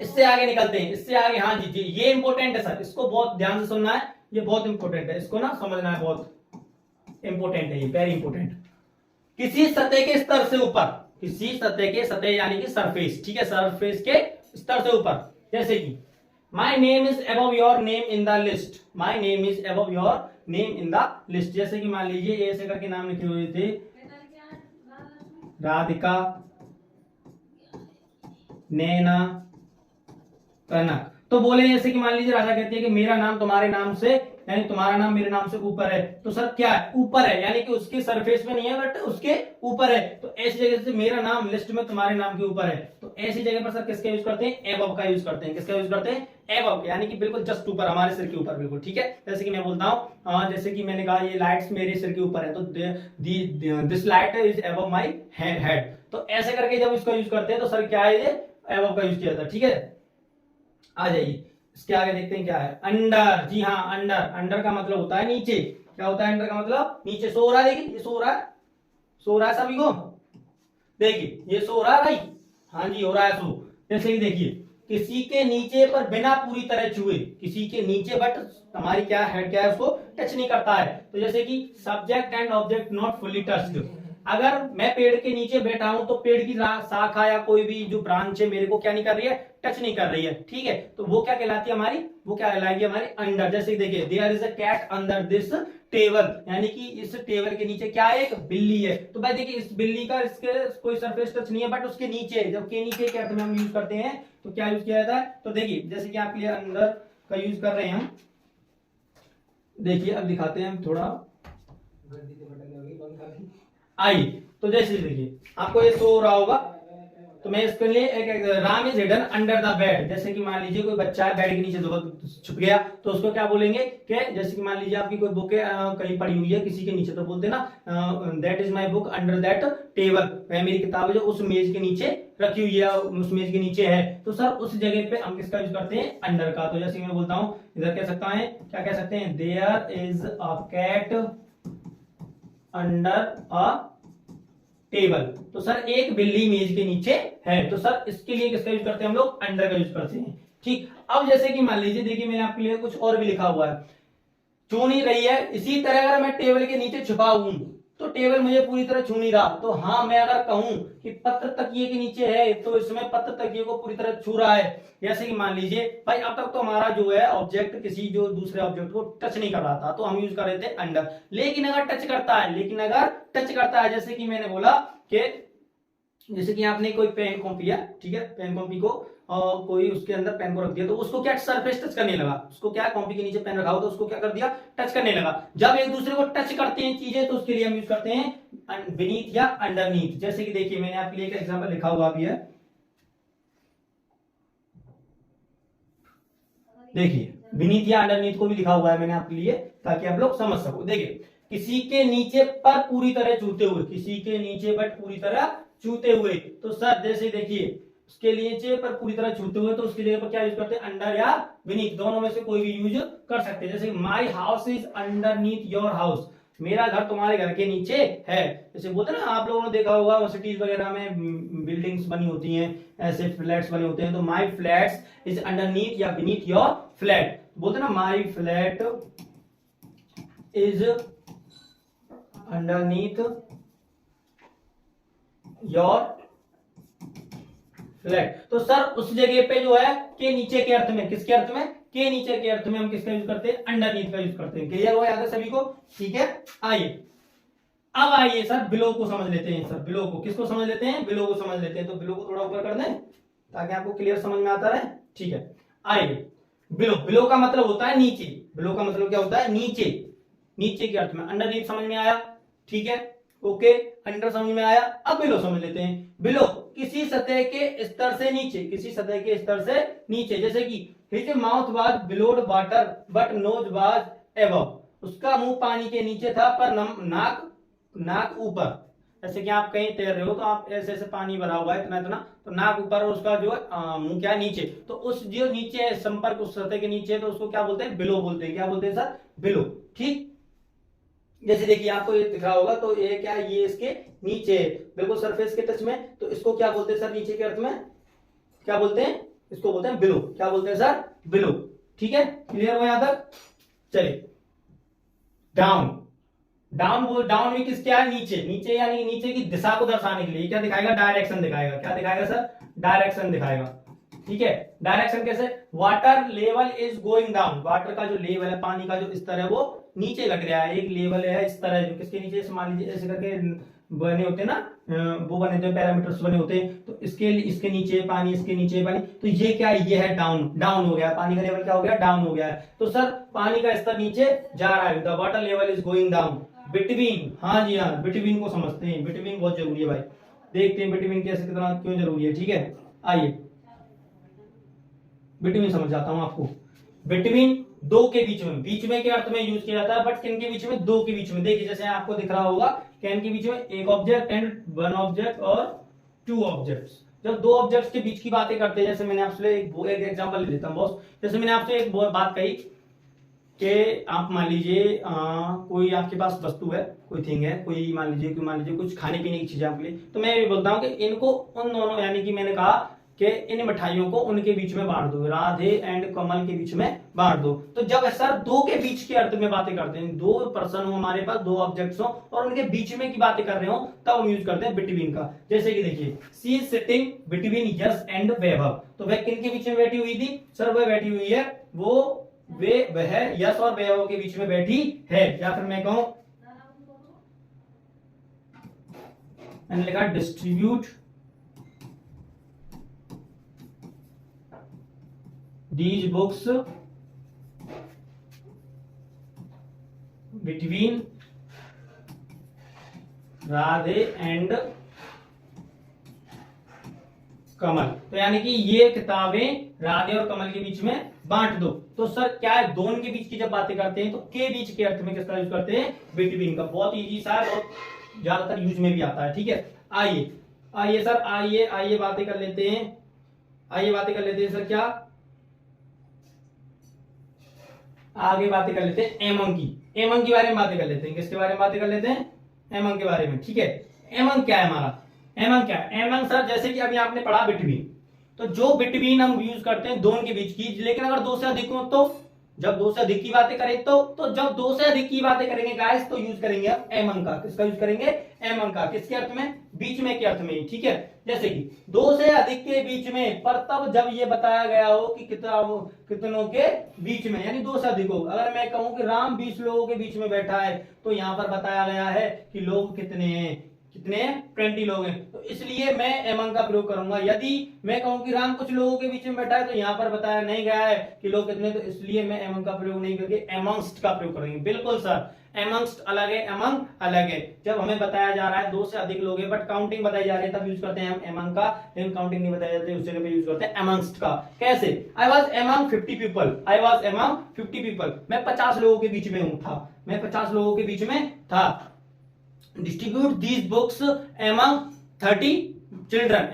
इससे आगे निकलते हैं, इससे आगे। हाँ जी जी, ये इंपॉर्टेंट है सर, इसको बहुत ध्यान से सुनना है, ये बहुत इंपॉर्टेंट है, इसको ना समझना है, बहुत इंपॉर्टेंट है ये, वेरी इंपॉर्टेंट। किसी सतह के स्तर से ऊपर, किसी सतह के, सतह यानी कि सरफेस, ठीक है, सरफेस के स्तर से ऊपर। जैसे कि my name is above your name in the list, my name is above your name in the list. जैसे कि मान लीजिए ऐसे करके नाम लिखे हुए थे, राधिका, नैना, कनक। तो बोले जैसे कि मान लीजिए राधा कहती है कि मेरा नाम तुम्हारे नाम से, यानी तुम्हारा नाम मेरे नाम से ऊपर है। तो सर क्या है, ऊपर है, यानी कि उसके सरफेस में नहीं है बट उसके ऊपर है। तो ऐसी जगह से मेरा नाम लिस्ट में तुम्हारे नाम के ऊपर है, तो ऐसी जगह पर सर किसका यूज करते हैं, एबव का यूज करते हैं। किसका यूज करते हैं, एबव, यानी कि बिल्कुल जस्ट ऊपर, हमारे सिर के ऊपर, बिल्कुल ठीक है। जैसे कि मैं बोलता हूँ, जैसे कि मैंने कहा ये लाइट्स मेरे सिर के ऊपर है, तो this light is above my head. तो ऐसे करके जब इसका यूज करते हैं तो सर क्या है, ये एबव का यूज किया जाता है, ठीक है। आ जाइए इसके आगे देखते हैं क्या है, अंडर। जी हाँ, अंडर, अंडर का मतलब होता है नीचे। क्या होता है अंडर का मतलब, नीचे। सो रहा है, देखिए ये सो रहा है, सो रहा है सभी को, देखिए ये सो रहा है भाई, हाँ जी हो रहा है सो। जैसे कि देखिए किसी के नीचे पर बिना पूरी तरह छुए, किसी के नीचे बट हमारी क्या है, क्या है, उसको टच नहीं करता है। तो जैसे कि subject and object not fully touched. अगर मैं पेड़ के नीचे बैठा हूं तो पेड़ की शाखा या कोई भी जो ब्रांच है मेरे को क्या नहीं कर रही है, टच नहीं कर रही है, ठीक है। तो वो क्या कहलाती है हमारी, वो क्या कहलाएगी हमारी अंडर। जैसे देखिए there is a cat under this table, यानी कि इस टेबल के नीचे क्या है, एक बिल्ली है। तो भाई देखिए इस बिल्ली का इसके कोई सरफेस टच नहीं है बट उसके नीचे है। जब के नीचे के अर्थ में हम यूज करते हैं तो क्या यूज किया जाता है, तो देखिए जैसे कि आपके लिए अंदर का यूज कर रहे हैं हम, देखिए अब दिखाते हैं हम थोड़ा, आई। तो जैसे देखिए आपको ये शो हो रहा होगा, तो मैं इसके लिए एक Ram is hidden under the bed. जैसे कि मान लीजिए कोई बच्चा है बेड के नीचे छुप गया, तो उसको क्या बोलेंगे कि जैसे कि मान लीजिए आपकी कोई बुक है कहीं पड़ी हुई है किसी के नीचे, तो बोलते ना that is my book under that table, वह मेरी किताब है जो उस मेज के नीचे रखी हुई है, उस मेज के नीचे है। तो सर उस जगह पे हम किसका यूज करते हैं, अंडर का। तो जैसे मैं बोलता हूँ इधर कह सकता है, क्या कह सकते हैं, there is a cat under a table. तो सर एक बिल्ली मेज के नीचे है, तो सर इसके लिए किसका यूज करते हैं हम लोग, अंडर का यूज करते हैं, ठीक। अब जैसे कि मान लीजिए देखिए मैंने आपके लिए कुछ और भी लिखा हुआ है, छू नहीं रही है। इसी तरह अगर मैं टेबल के नीचे छुपा हूं तो टेबल मुझे पूरी तरह छू नहीं रहा। तो हाँ मैं अगर कहूं कि पत्र तकिए के नीचे है तो इसमें पत्र तकिए को पूरी तरह छू रहा है। जैसे कि मान लीजिए भाई अब तक तो हमारा जो है ऑब्जेक्ट किसी जो दूसरे ऑब्जेक्ट को टच नहीं कर रहा था, तो हम यूज कर रहे थे अंडर। लेकिन अगर टच करता है, लेकिन अगर टच करता है, जैसे कि मैंने बोला कि जैसे कि आपने कोई पेन कॉपी है, ठीक है, पेन कॉपी को और कोई उसके अंदर पेन को रख दिया, तो उसको क्या सरफेस टच करने लगा, उसको क्या कॉपी के नीचे पेन रखा हो तो उसको क्या कर दिया, टच करने लगा। जब एक दूसरे को टच करते हैं चीजें तो उसके लिए हम यूज करते हैं बीनीथ या अंडरनीथ। जैसे कि देखिए मैंने आपके लिए एक एग्जांपल लिखा हुआ भी है, देखिए बीनीथ या अंडरनीथ को भी लिखा हुआ है मैंने आपके लिए ताकि आप लोग समझ सको। देखिए किसी के नीचे पर पूरी तरह छूते हुए, किसी के नीचे पर पूरी तरह छूते हुए, तो सर जैसे देखिए उसके नीचे पर पूरी तरह छूते हुए, तो उसके जगह पर क्या यूज करते हैं, अंडर या बीनीथ, दोनों में से कोई भी यूज कर सकते हैं। जैसे my house is underneath your house, मेरा घर तुम्हारे घर के नीचे है। जैसे बोलते हैं ना, आप लोगों ने देखा होगा सिटीज वगैरह में बिल्डिंग्स बनी होती हैं, ऐसे फ्लैट्स बने होते हैं, तो माई फ्लैट्स इज अंडरनीथ या बीनीथ योर फ्लैट। बोलते हैं ना माई flat is underneath your flat. तो सर उस जगह पे जो है के नीचे के अर्थ में, किसके अर्थ में, के नीचे के अर्थ में हम किसका यूज करते हैं, अंडरनीथ का यूज करते हैं। क्लियर हो याद है सभी को, ठीक है। आइए अब आइए सर बिलो को समझ लेते हैं। सर बिलो को, किसको समझ लेते हैं, बिलो को समझ लेते हैं। तो बिलो को थोड़ा ऊपर कर दें ताकि आपको क्लियर समझ में आता रहे, ठीक है। आइए बिलो, बिलो का मतलब होता है नीचे, बिलो का मतलब क्या होता है, नीचे, नीचे के अर्थ में। अंडरनीथ समझ में आया, ठीक है, ओके, अंडर समझ में आया। अब बिलो समझ लेते हैं। बिलो किसी सतह के स्तर से नीचे, किसी सतह के स्तर से नीचे, जैसे कि his mouth was below water but nose was above, उसका मुंह पानी के नीचे था पर नाक ऊपर। जैसे कि आप कहीं तैर रहे हो तो आप ऐसे ऐसे पानी भरा हुआ है इतना इतना, तो नाक ऊपर और उसका जो है मुंह क्या नीचे, तो उस जो नीचे है संपर्क उस सतह के नीचे, तो उसको क्या बोलते हैं, बिलो बोलते हैं। क्या बोलते हैं सर, बिलो। ठीक, जैसे देखिए आपको ये दिख रहा होगा, तो ये क्या है, ये इसके नीचे बिल्कुल सरफेस के टच में, तो इसको क्या बोलते हैं सर, नीचे के अर्थ में क्या बोलते हैं, इसको बोलते हैं बिलो। क्या बोलते हैं सर, बिलो। ठीक है, क्लियर हो यहां तक। चलिए डाउन, डाउन भी किस क्या है, नीचे, नीचे यानी नीचे की दिशा को दर्शाने के लिए क्या दिखाएगा, डायरेक्शन दिखाएगा। क्या दिखाएगा सर, डायरेक्शन दिखाएगा। ठीक है, डायरेक्शन कैसे, water level is going down, water का जो लेवल है, पानी का जो स्तर है वो नीचे लग रहा है। एक लेवल है इस तरह जो किसके नीचे, मान लीजिए ऐसे करके बने होते हैं ना, वो बने होते हैं, पैरामीटर्स बने होते हैं, तो इसके नीचे पानी, इसके नीचे पानी, तो ये क्या है, ये है डाउन, डाउन हो गया, पानी का लेवल क्या हो गया, डाउन हो गया है। तो सर पानी का स्तर नीचे जा रहा है, the water level is going down between. हाँ जी हाँ, बिटवीन को समझते हैं, बिटवीन बहुत जरूरी है भाई, देखते हैं बिटवीन कैसे कितना क्यों जरूरी है। ठीक है, आइए बिटवीन समझ जाता हूं आपको। बिटवीन दो के बीच में, बीच में के अर्थ में यूज किया जाता है, बट किन के बीच में, दो के बीच में। देखिए जैसे आपको दिख रहा होगा, कैन के बीच में एक ऑब्जेक्ट एंड वन ऑब्जेक्ट और टू ऑब्जेक्ट्स। जब दो ऑब्जेक्ट्स के बीच की बातें करते हैं, जैसे मैंने आपसे एक एग्जांपल ले लेता हूं बॉस। जैसे मैंने आपसे एक बात कही कि आप मान लीजिए कोई आपके पास वस्तु है, कोई थिंग है, कोई मान लीजिए कुछ खाने पीने की चीजें आपके लिए, तो मैं ये बोलता हूँ कि इनको उन दोनों, यानी कि मैंने कहा कि इन मिठाइयों को उनके बीच में बांट दो, राधे एंड कमल के बीच में बांट दो। तो जब सर दो के बीच के अर्थ में बातें करते हैं, दो पर्सन हो हमारे पास, दो ऑब्जेक्ट्स हो और उनके बीच में की बातें कर रहे हो, तब हम यूज करते हैं बिटवीन का। जैसे कि देखिए, she is sitting between Yash and Vaibhav, तो वह किन के बीच में बैठी हुई थी सर, वह बैठी हुई है, वह यश और वैभव के बीच में बैठी है। या फिर मैं कहूं, मैंने लिखा distribute these books between Radhe and Kamal, तो यानी कि ये किताबें राधे और कमल के बीच में बांट दो। तो सर क्या है, दोनों के बीच की जब बातें करते हैं तो के बीच के अर्थ में किसका यूज करते हैं, बिटवीन का। बहुत इजी सा है, बहुत ज्यादातर यूज में भी आता है। ठीक है, आइए सर, आइए बातें कर लेते हैं, सर क्या आगे बातें कर लेते हैं एमंग की बारे में बातें कर लेते हैं। किसके बारे में बातें कर लेते हैं, एमंग के बारे में। ठीक है, एमंग क्या है हमारा, एमंग क्या है, एमंग सर जैसे कि अभी आपने पढ़ा बिटवीन, तो जो बिटवीन हम यूज करते हैं दोनों के बीच की, लेकिन अगर दो से अधिक हो तो, जब दो से अधिक की बातें करें तो जब दो से अधिक की बातें करेंगे गाइस, तो यूज करेंगे हम एमंग का। किसका यूज करेंगे, एमंग का। किसके अर्थ में, बीच में के अर्थ में। ठीक है, जैसे कि दो से अधिक के बीच में, पर तब जब ये बताया गया हो कि कितनों के बीच में, यानी दो से अधिक हो। अगर मैं कहूं कि राम 20 लोगों के बीच में बैठा है, तो यहां पर बताया गया है कि लोग कितने हैं, 20 लोग हैं, तो इसलिए मैं एमंग का प्रयोग करूंगा। यदि मैं कहूं कि राम कुछ लोगों के बीच में बैठा है, तो यहां पर बताया नहीं गया है कि लोग कितने, तो इसलिए मैं एमंग का प्रयोग नहीं करके एमंगस्ट का प्रयोग करेंगे। बिल्कुल सर, एमंगस्ट अलग है, एमंग अलग है। जब हमें बताया जा रहा है दो से अधिक लोग हैं, बट काउंटिंग बताई जा रही है, तब यूज करते हैं हम एमंग का, लेकिन काउंटिंग नहीं बताई जाती, उस जगह पे यूज करते हैं एमंगस्ट का। कैसे, आई वॉज एमंग 50 पीपल, मैं 50 लोगों के बीच में था, मैं 50 लोगों के बीच में था। Distribute these books among 30 children,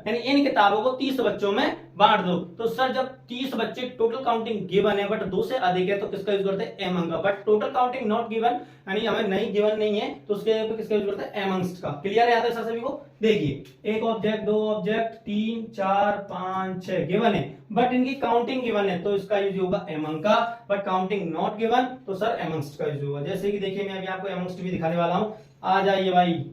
यानी इन किताबों को 30 बच्चों में बांट दो। तो सर जब 30 बच्चे, टोटल काउंटिंग गिवन है बट दो से अधिक है, तो किसका यूज करते हैं, एमंग का। But total counting not given, यानी हमें नहीं गिवन नहीं है, तो उसके पे किसका यूज करते हैं, एमंगस्ट का। क्लियर है यहाँ सभी को। देखिए, एक ऑब्जेक्ट, दो ऑब्जेक्ट, 3 4 5 6 गिवन है, बट इनकी काउंटिंग गिवन है, तो इसका यूज होगा एमंग का। बट काउंटिंग नॉट गिवन, तो सर एमंगस्ट का यूज होगा। जैसे कि देखिए, मैं अभी आपको एमंगस्ट भी दिखाने वाला हूं। आ जाइए भाई,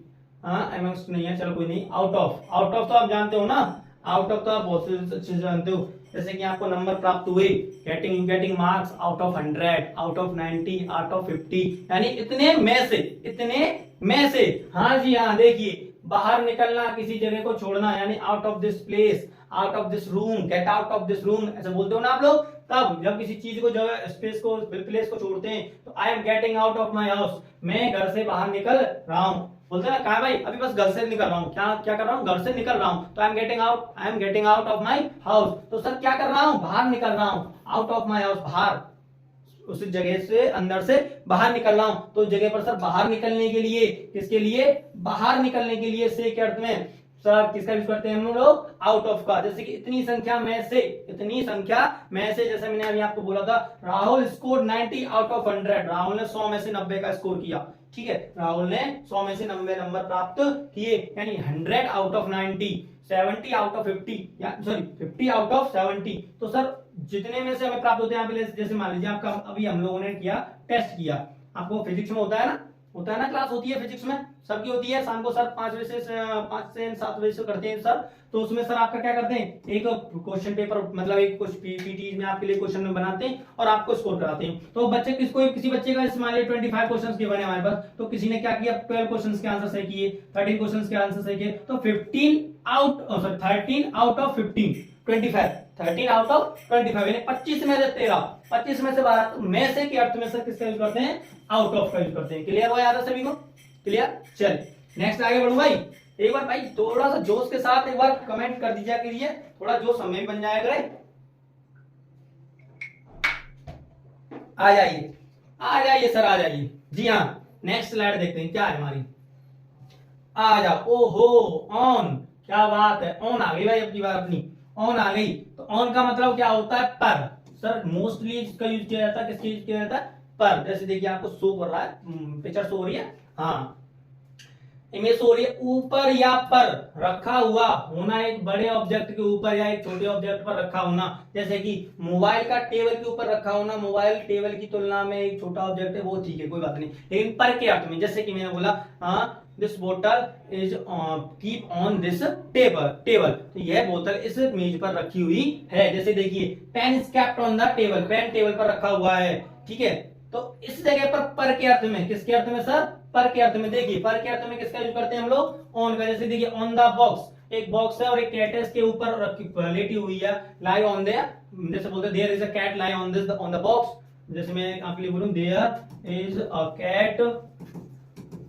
हाँ एमंगस्ट नहीं है, चलो कोई नहीं। आउट ऑफ तो आप जानते हो ना, आउट ऑफ तो आप बहुत अच्छे से जानते हो। जैसे कि आपको नंबर प्राप्त हुए, getting marks out of 100, out of 90, out of 50, यानी इतने में से। हाँ जी हाँ, देखिए, बाहर निकलना, किसी जगह को छोड़ना, यानी out of this place, out of this room, get out of this room, ऐसा बोलते हो ना आप लोग। तब जब किसी चीज को, जो है स्पेस को, प्लेस को छोड़ते हैं, तो आई am getting out of my house, मैं घर से बाहर निकल रहा हूं। बोलते हैं ना, कहा भाई अभी बस घर से निकल रहा हूँ, क्या क्या कर रहा हूँ, घर से निकल रहा हूँ, तो आई am getting out of my house, तो सर क्या कर रहा हूँ, बाहर निकल रहा हूँ, आउट ऑफ माई हाउस, बाहर, उस जगह से, अंदर से बाहर निकल रहा हूं, तो जगह पर सर बाहर निकलने के लिए, किसके लिए, बाहर निकलने के लिए से के अर्थ में सर किसका यूज करते हैं हम लोग, आउट ऑफ का। जैसे कि इतनी संख्या में से, इतनी संख्या में से, जैसे मैंने अभी आपको बोला था, Rahul score 90 out of 100, Rahul ने 100 में से 90 का स्कोर किया, ठीक है, राहुल ने 100 में से 90 नंबर प्राप्त किए, यानी 100 आउट ऑफ 90, 70 आउट ऑफ 50, या सॉरी 50 आउट ऑफ 70। तो सर जितने में से हमें प्राप्त होते हैं, जैसे मान लीजिए आपका अभी हम लोगों ने किया, टेस्ट किया, आपको फिजिक्स में होता है ना, क्लास होती है फिजिक्स में, सबकी होती है, शाम को सर 5 से 7 बजे से करते हैं सर। तो उसमें सर आपका क्या करते हैं, एक क्वेश्चन पेपर, मतलब एक कुछ पीपीटी में आपके लिए क्वेश्चन बनाते हैं और आपको स्कोर कराते हैं। तो बच्चे किसी बच्चे का मान लीजिए 25 क्वेश्चन के बने हमारे पास, तो किसी ने क्या किया, 12 क्वेश्चन के आंसर सही किए, 13 क्वेश्चन के आंसर सही किए, तो 13 आउट ऑफ 15, 25, 13 आउट ऑफ 25, यानी 25 में से 13, 25 में से 12 में से के अर्थ में सर किसका यूज करते हैं, आउट ऑफ का यूज करते हैं। क्लियर हो, याद है सभी को, क्लियर। चलिए नेक्स्ट आगे बढ़ू भाई, एक बार भाई थोड़ा सा जोश के साथ एक बार कमेंट कर दीजिए करिए, थोड़ा जोश हमें भी बन जाया करे। आ जाइए सर, आ जाइए। जी हाँ, नेक्स्ट स्लाइड देखते हैं क्या है हमारी, आ जाओ। ओहो, ऑन, क्या बात है, ऑन आ गई भाई, अब की बार अपनी ऑन आ गई। तो ऑन का मतलब क्या होता है, पर। सर मोस्टली इसका यूज किया जाता है, किसका यूज किया जाता है, पर। जैसे देखिए आपको शो कर रहा है, पिक्चर शो हो रही है, हाँ इमेज हो रही है, ऊपर या पर रखा हुआ होना, एक बड़े ऑब्जेक्ट के ऊपर या एक छोटे ऑब्जेक्ट पर रखा होना। जैसे कि मोबाइल का टेबल के ऊपर रखा होना, मोबाइल टेबल की तुलना में एक छोटा ऑब्जेक्ट है, वो ठीक है, कोई बात नहीं, लेकिन पर के अर्थ में, जैसे कि मैंने बोला, दिस बोतल is keep on this table, तो यह बोतल इस मेज पर रखी हुई है। जैसे देखिए, pen is kept on the table, pen table पर रखा हुआ है, ठीक है। तो इस जगह पर के अर्थ में, किसके अर्थ में सर, पर के अर्थ में। देखिए पर के अर्थ में किसका यूज करते हैं हम लोग, ऑन का। जैसे देखिए, ऑन द बॉक्स, एक बॉक्स है और एक कैट है इसके ऊपर लेटी हुई है, लाई ऑन देयर, जैसे बोलते हैं there is a cat lie on this, on the box. जैसे मैं आपके लिए बोलूं, there is a cat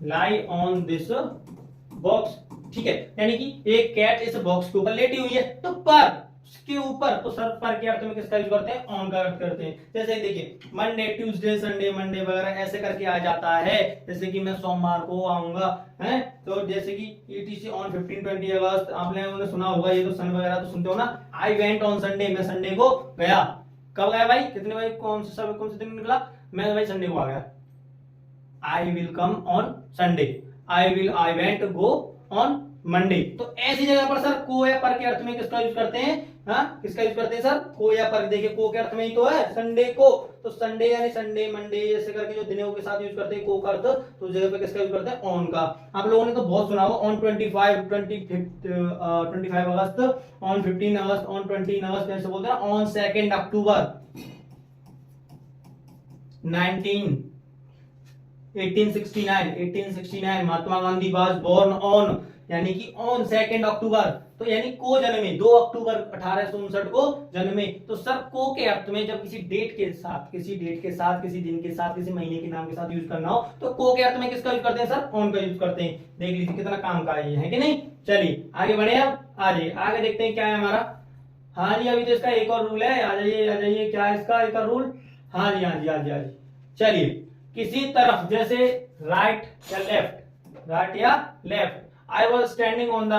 lie on this box, ठीक है, यानी कि एक कैट इस बॉक्स के ऊपर लेटी हुई है, तो पर के ऊपर, तो सर पर के अर्थ में किसका यूज करते हैं, ऑन का अर्थ करते हैं। जैसे देखिए, मंडे, ट्यूसडे, संडे, मंडे वगैरह ऐसे करके आ जाता है। जैसे कि मैं सोमवार को आऊंगा, है, तो जैसे कि ईटीसी ऑन 15-20 अगस्त, आपने सुना होगा, ये तो सन वगैरह तो सुनते हो ना। आई वेंट ऑन संडे, मैं संडे को गया। कब गया भाई, कितने भाई, कौन से दिन निकला, मैं भाई संडे को आ गया। आई will come on Sunday, I went go on Monday. तो ऐसी जगह पर सर को या पर के अर्थ में किसका यूज करते हैं, हाँ किसका यूज करते हैं सर, को या पर। देखिए को के अर्थ में ही तो है संडे को, तो संडे यानी संडे, मंडे, ऐसे करके जो दिनों के साथ यूज करते हैं को का अर्थ, तो उस जगह पे किसका यूज करते हैं, ऑन का। आप लोगों ने तो बहुत सुना होगा, on 25 August, on 15 August, on 20 August, ऐसे बोलते हैं, on 2 October 1869 Mahatma Gandhi was born on, यानी कि ऑन 2 अक्टूबर, तो यानी को जन्मे 2 अक्टूबर 1859 को जन्मे। तो सर को के अर्थ में जब किसी डेट के साथ, किसी दिन के साथ, किसी महीने के नाम के साथ यूज करना हो, तो को के अर्थ में किसका यूज करते हैं सर, ऑन का यूज करते हैं। देख लीजिए कितना काम का है कि नहीं। चलिए आगे बढ़े, अब आ जाइए, आगे देखते हैं क्या है हमारा। हाँ जी, अभी तो इसका एक और रूल है, आ जाइए, क्या है इसका एक और रूल। हाँ जी, चलिए, किसी तरफ, जैसे राइट या left, I was standing on the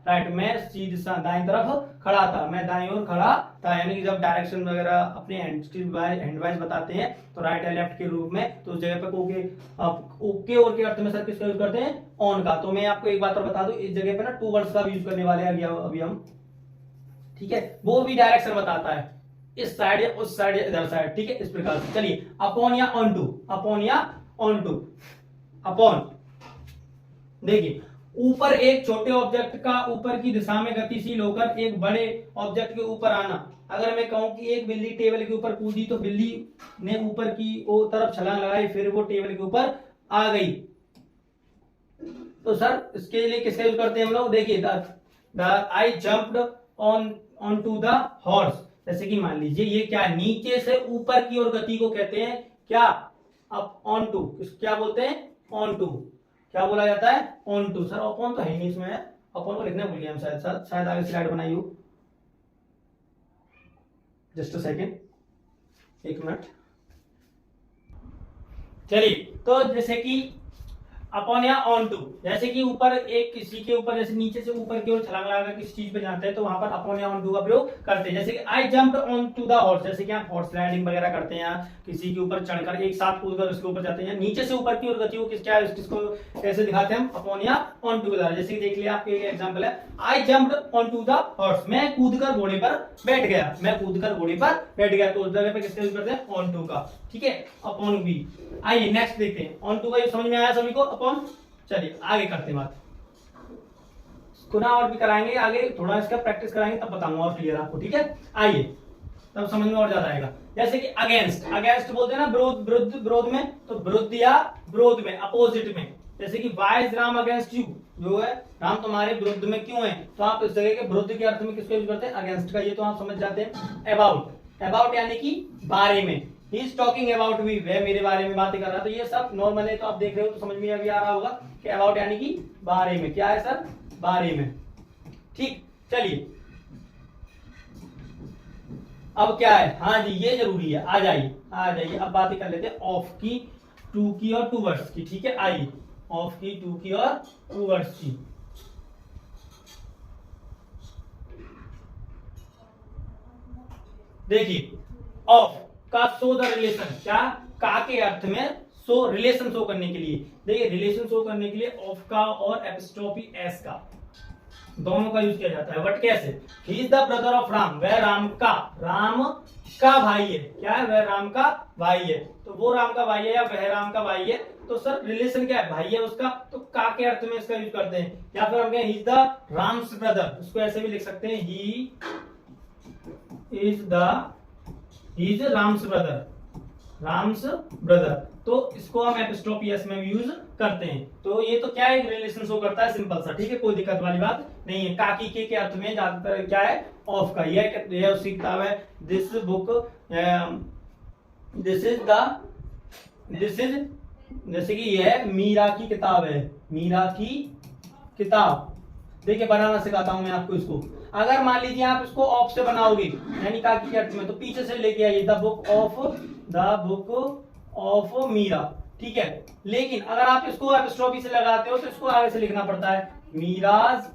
right, मैं सीधी दाईं तरफ खड़ा था, मैं दाईं ओर खड़ा था। यानी कि जब डायरेक्शन वगैरह अपने हैंड वाइज बताते हैं, तो राइट या लेफ्ट के रूप में, तो उस जगह पे ओके और के अर्थ में सर किसका यूज करते हैं, ऑन का। तो मैं आपको एक बात और बता दूं, इस जगह पे ना 2 वर्ड्स का भी यूज करने वाले हैं अभी हम, ठीक है, वो भी डायरेक्शन बताता है, इस साइड या उस साइड या इधर साइड, ठीक है, इस प्रकार से। चलिए, अपॉन या ऑन टू, अपॉन। देखिए, ऊपर एक छोटे ऑब्जेक्ट का ऊपर की दिशा में गतिशील होकर एक बड़े ऑब्जेक्ट के ऊपर आना। अगर मैं कहूं कि एक बिल्ली टेबल के ऊपर कूदी, तो बिल्ली ने ऊपर की तरफ छलांग लगाई, फिर वो टेबल के ऊपर आ गई। तो सर इसके लिए किसका यूज करते हैं हम लोग, देखिए, I jumped on to the horse. जैसे कि मान लीजिए ये क्या, नीचे से ऊपर की ओर गति को कहते हैं क्या, अप ऑन टू, क्या बोलते हैं, ऑन टू। क्या बोला जाता है? On to. सर अपॉन तो है ही नहीं इसमें, अपॉन को लिखना भूल गया हम शायद शायद आगे स्लाइड बनाई हो। जस्ट अ सेकेंड, एक मिनट। चलिए, तो जैसे कि अपॉन या ऑन टू, जैसे कि ऊपर एक किसी के ऊपर, जैसे नीचे से ऊपर की ओर छलांग लगाकर किसी चीज पे जाते हैं तो वहां पर अपॉन या ऑन टू का प्रयोग करते हैं। जैसे कि I jumped on to the horse, जैसे कि आप हॉर्स राइडिंग वगैरह करते हैं, किसी के ऊपर चढ़कर एक साथ कूदकर उसके ऊपर जाते हैं, नीचे से ऊपर की ओर गति को क्या है इसको कैसे दिखाते हैं हम? अपॉन या ऑन टू के द्वारा। जैसे कि देख लिया, आपके एग्जांपल है I jumped on to the horse, मैं कूदकर घोड़े पर बैठ गया, मैं कूदकर घोड़े पर बैठ गया। तो उस जगह पे किसका यूज करते हैं? ऑन टू का। ठीक है, अपॉन भी। आइए नेक्स्ट देखते हैं, ऑन टू का समझ में आया सभी को? अपॉन। चलिए आगे करते हैं बात, इसको ना और भी कराएंगे आगे, थोड़ा इसका प्रैक्टिस कराएंगे तब बताऊंगा और क्लियर आपको। ठीक है, आइए तब समझ में और ज्यादा आएगा। जैसे कि अगेंस्ट, अगेंस्ट बोलते हैं ना विरोध, विरुद्ध, विरोध में, तो विरुद्ध या विरोध में, अपोजिट में। जैसे कि why is Ram against you, जो है राम तुम्हारे विरुद्ध में क्यों है, तो आप इस जगह के विरुद्ध के अर्थ में किसको यूज करते हैं? अगेंस्ट का। ये तो आप समझ जाते हैं। अबाउट, अबाउट यानी कि बारे में, he is talking about me, वह मेरे बारे में बातें कर रहा है। तो ये सब नॉर्मल है, तो आप देख रहे हो तो समझ में अभी आ रहा होगा कि अबाउट यानी कि बारे में। क्या है सर? बारे में। ठीक, चलिए अब क्या है? हाँ जी, ये जरूरी है, आ जाइए आ जाइए। अब बातें कर लेते हैं ऑफ की, टू की और टू वर्ड्स की। ठीक है, आइए ऑफ की, टू की और टू वर्ड्स की। देखिए, ऑफ का शो द रिलेशन, क्या? का के अर्थ में शो, रिलेशन शो करने के लिए। देखिए, रिलेशन शो करने के लिए ऑफ का और एपिस्ट्रोफी एस का दोनों का यूज किया जाता है। बट कैसे? He is the brother of Ram, वह राम का भाई है। क्या है? वह राम का भाई है। तो वो राम का भाई है या वह राम का भाई है, तो सर रिलेशन क्या है? भाई है उसका, तो का के अर्थ में इसका यूज करते हैं। या फिर हम कहें he is the Ram's brother, उसको ऐसे भी लिख सकते हैं, he is Ram's brother, Ram's brother. तो इसको हम एपिस्ट्रोफी एस में यूज करते हैं। तो ये तो क्या है? रिलेशन शो करता है, सिंपल सा। ठीक है, कोई दिक्कत वाली बात नहीं है। काकी के अर्थ में ज्यादातर क्या है? ऑफ का। यह उसकी किताब है, दिस बुक, दिस इज, जैसे कि यह मीरा की किताब है, मीरा की किताब। देखिए, बनाना सिखाता हूं मैं आपको इसको। अगर मान लीजिए आप इसको ऑफ से बनाओगे, यानी काकी के अर्थ में, तो पीछे से लेके आइए, द बुक ऑफ मीरा। ठीक है, लेकिन अगर आप इसको एपिस्ट्रोफी से लगाते हो तो इसको आगे से लिखना पड़ता है, मीराज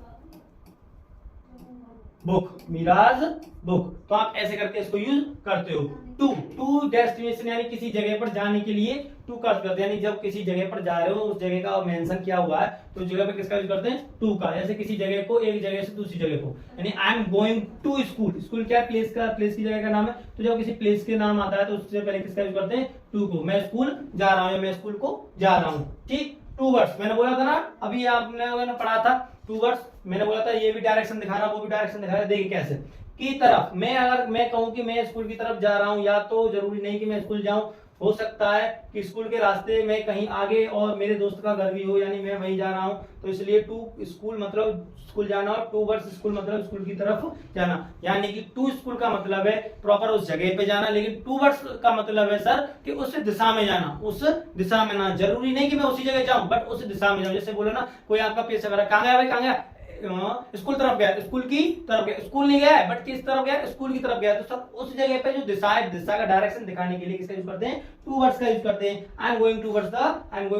बुक, मीराज बुक। तो आप ऐसे करके इसको यूज करते हो। टू डेस्टिनेशन यानी किसी जगह पर जाने के लिए टू का यूज करते हैं। यानी जब किसी जगह पर जा रहे हो, उस जगह का मेंशन किया हुआ है, तो उस जगह पर किसका यूज करते हैं? टू का। जैसे किसी जगह को, एक जगह से दूसरी जगह को, यानी I am going to school. School क्या है? प्लेस का, प्लेस की जगह का नाम है। तो जब किसी प्लेस के नाम आता है तो उससे पहले किसका यूज करते हैं? टू को। मैं स्कूल जा रहा हूँ, मैं स्कूल को जा रहा हूँ। ठीक, टू वर्ड्स मैंने बोला था ना, अभी आपने पढ़ा था टू वर्ड्स। मैंने बोला था ये भी डायरेक्शन दिखा रहा, वो भी डायरेक्शन दिखा रहा। देखिए कैसे, की तरफ। मैं अगर मैं कहूं कि मैं स्कूल की तरफ जा रहा हूं, या तो जरूरी नहीं कि मैं स्कूल जाऊं, हो सकता है कि स्कूल के रास्ते में कहीं आगे और मेरे दोस्त का घर भी हो, यानी मैं वहीं जा रहा हूं। तो इसलिए टू स्कूल मतलब स्कूल जाना, और टू वर्ड्स स्कूल मतलब स्कूल की तरफ जाना। यानी कि टू स्कूल का मतलब है प्रॉपर उस जगह पे जाना, लेकिन टू वर्ड्स का मतलब है सर कि उस दिशा में जाना, उस दिशा में ना। जरूरी नहीं कि मैं उसी जगह जाऊं, बट उस दिशा में जाऊं। जैसे बोलो ना, कोई आपका पेशेवर है, कहां गया भाई, कहां गया? स्कूल तरफ गया, स्कूल की तरफ गया। स्कूल नहीं गया है, बट किस तरफ गया? स्कूल की तरफ गया। तो सब उस जगह पे जो दिशा है, दिशा का डायरेक्शन दिखाने के लिए किसका यूज करते हैं? टू वर्ड्स का यूज करते हैं। आई एम गोइंग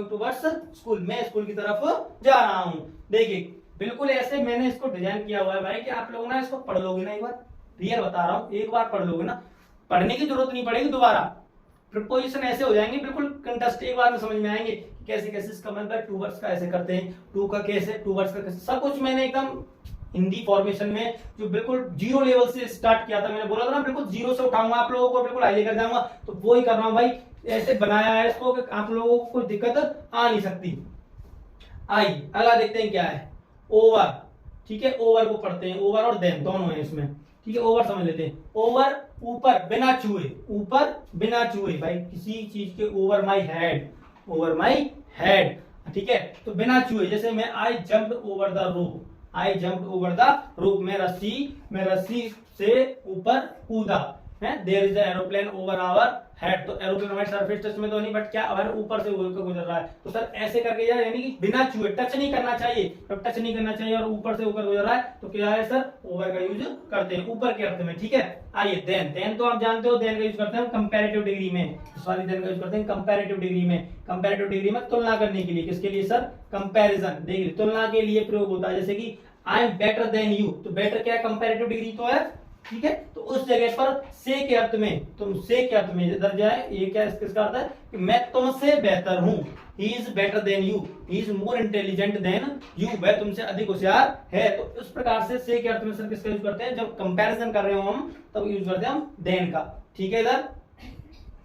टूवर्ड्स स्कूल, मैं स्कूल की तरफ जा रहा हूं। देखिए, बिल्कुल ऐसे मैंने इसको डिजाइन किया हुआ है भाई कि आप लोग ना इसको पढ़ लोगे ना, एक बार रियल बता रहा हूं, एक बार पढ़ लोगे ना, पढ़ने की जरूरत नहीं पड़ेगी दोबारा। प्रीपोजिशन ऐसे हो जाएंगे, बिल्कुल कंटेस्ट एक बार में समझ में आएंगे कैसे कैसे इसका मतलब टू वर्ड्स का ऐसे करते हैं, टू का कैसे, टू वर्ड्स का कैसे, सब कुछ मैंने एकदम हिंदी फॉर्मेशन में जो बिल्कुल जीरो लेवल से स्टार्ट किया था। मैंने बोला था ना, बिल्कुल जीरो से उठाऊंगा आप लोगों को, बिल्कुल हाई लेकर जाऊंगा। तो वो ही कर रहा हूं भाई, ऐसे बनाया है इसको कि आप लोगों को कोई दिक्कत आ नहीं सकती। आइए अगला देखते हैं क्या है, ओवर। ठीक है, ओवर को पढ़ते हैं, ओवर और देन दोनों है इसमें। ठीक है, ओवर समझ लेते हैं। ओवर ऊपर बिना छुए, ऊपर बिना छुए भाई किसी चीज के। Over my head, over my head. ठीक है, तो बिना छुए। जैसे मैं I jumped over the rope, I jumped over the rope, मैं रस्सी से ऊपर कूदा। है there is aeroplane over our head, तो एरोप्लेन हमारे सरफेस टच में तो नहीं, बट क्या हमारे ऊपर से होकर गुजर रहा है, तो सर ऐसे करके यार, यानी कि बिना छुए, टच नहीं करना चाहिए, जब टच नहीं करना चाहिए और ऊपर से होकर गुजर रहा है तो क्या है सर, ओवर का यूज करते हैं ऊपर के अर्थ में। ठीक है, आइए देन तो आप जानते हो देन का यूज करते हैं कंपैरेटिव डिग्री में, इस वाली देन का यूज करते हैं कंपैरेटिव डिग्री में। कंपैरेटिव डिग्री में तुलना करने के लिए, किसके लिए सर, कंपैरिजन, देखिए तुलना के लिए प्रयोग होता है, जैसे कि I am better than you, तो बेटर क्या है, कंपैरेटिव डिग्री तो है। ठीक है, तो उस जगह पर से के अर्थ में, तुम से के अर्थ में इधर जाए, ये क्या किसका अर्थ है कि मैं तुमसे बेहतर हूं, he is better than you, he is more intelligent then you, वह तुमसे अधिक होशियार है। तो इस प्रकार से के अर्थ में सर किसका यूज करते हैं, जब कंपैरिजन कर रहे हो हम तब यूज करते हैं हम देन का। ठीक है, इधर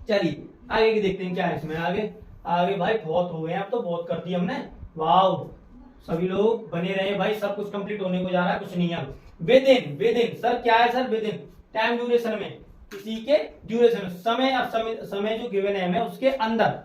चलिए आगे की देखते हैं क्या है इसमें। आगे भाई बहुत हो गए, अब तो बहुत कर दिया हमने, वाह, सभी लोग बने रहे भाई, सब कुछ कंप्लीट होने को जा रहा है, कुछ नहीं है। विद इन सर क्या है sir, with in time duration में, किसी के ड्यूरेशन समय, और समय जो गिवन है हमें उसके अंदर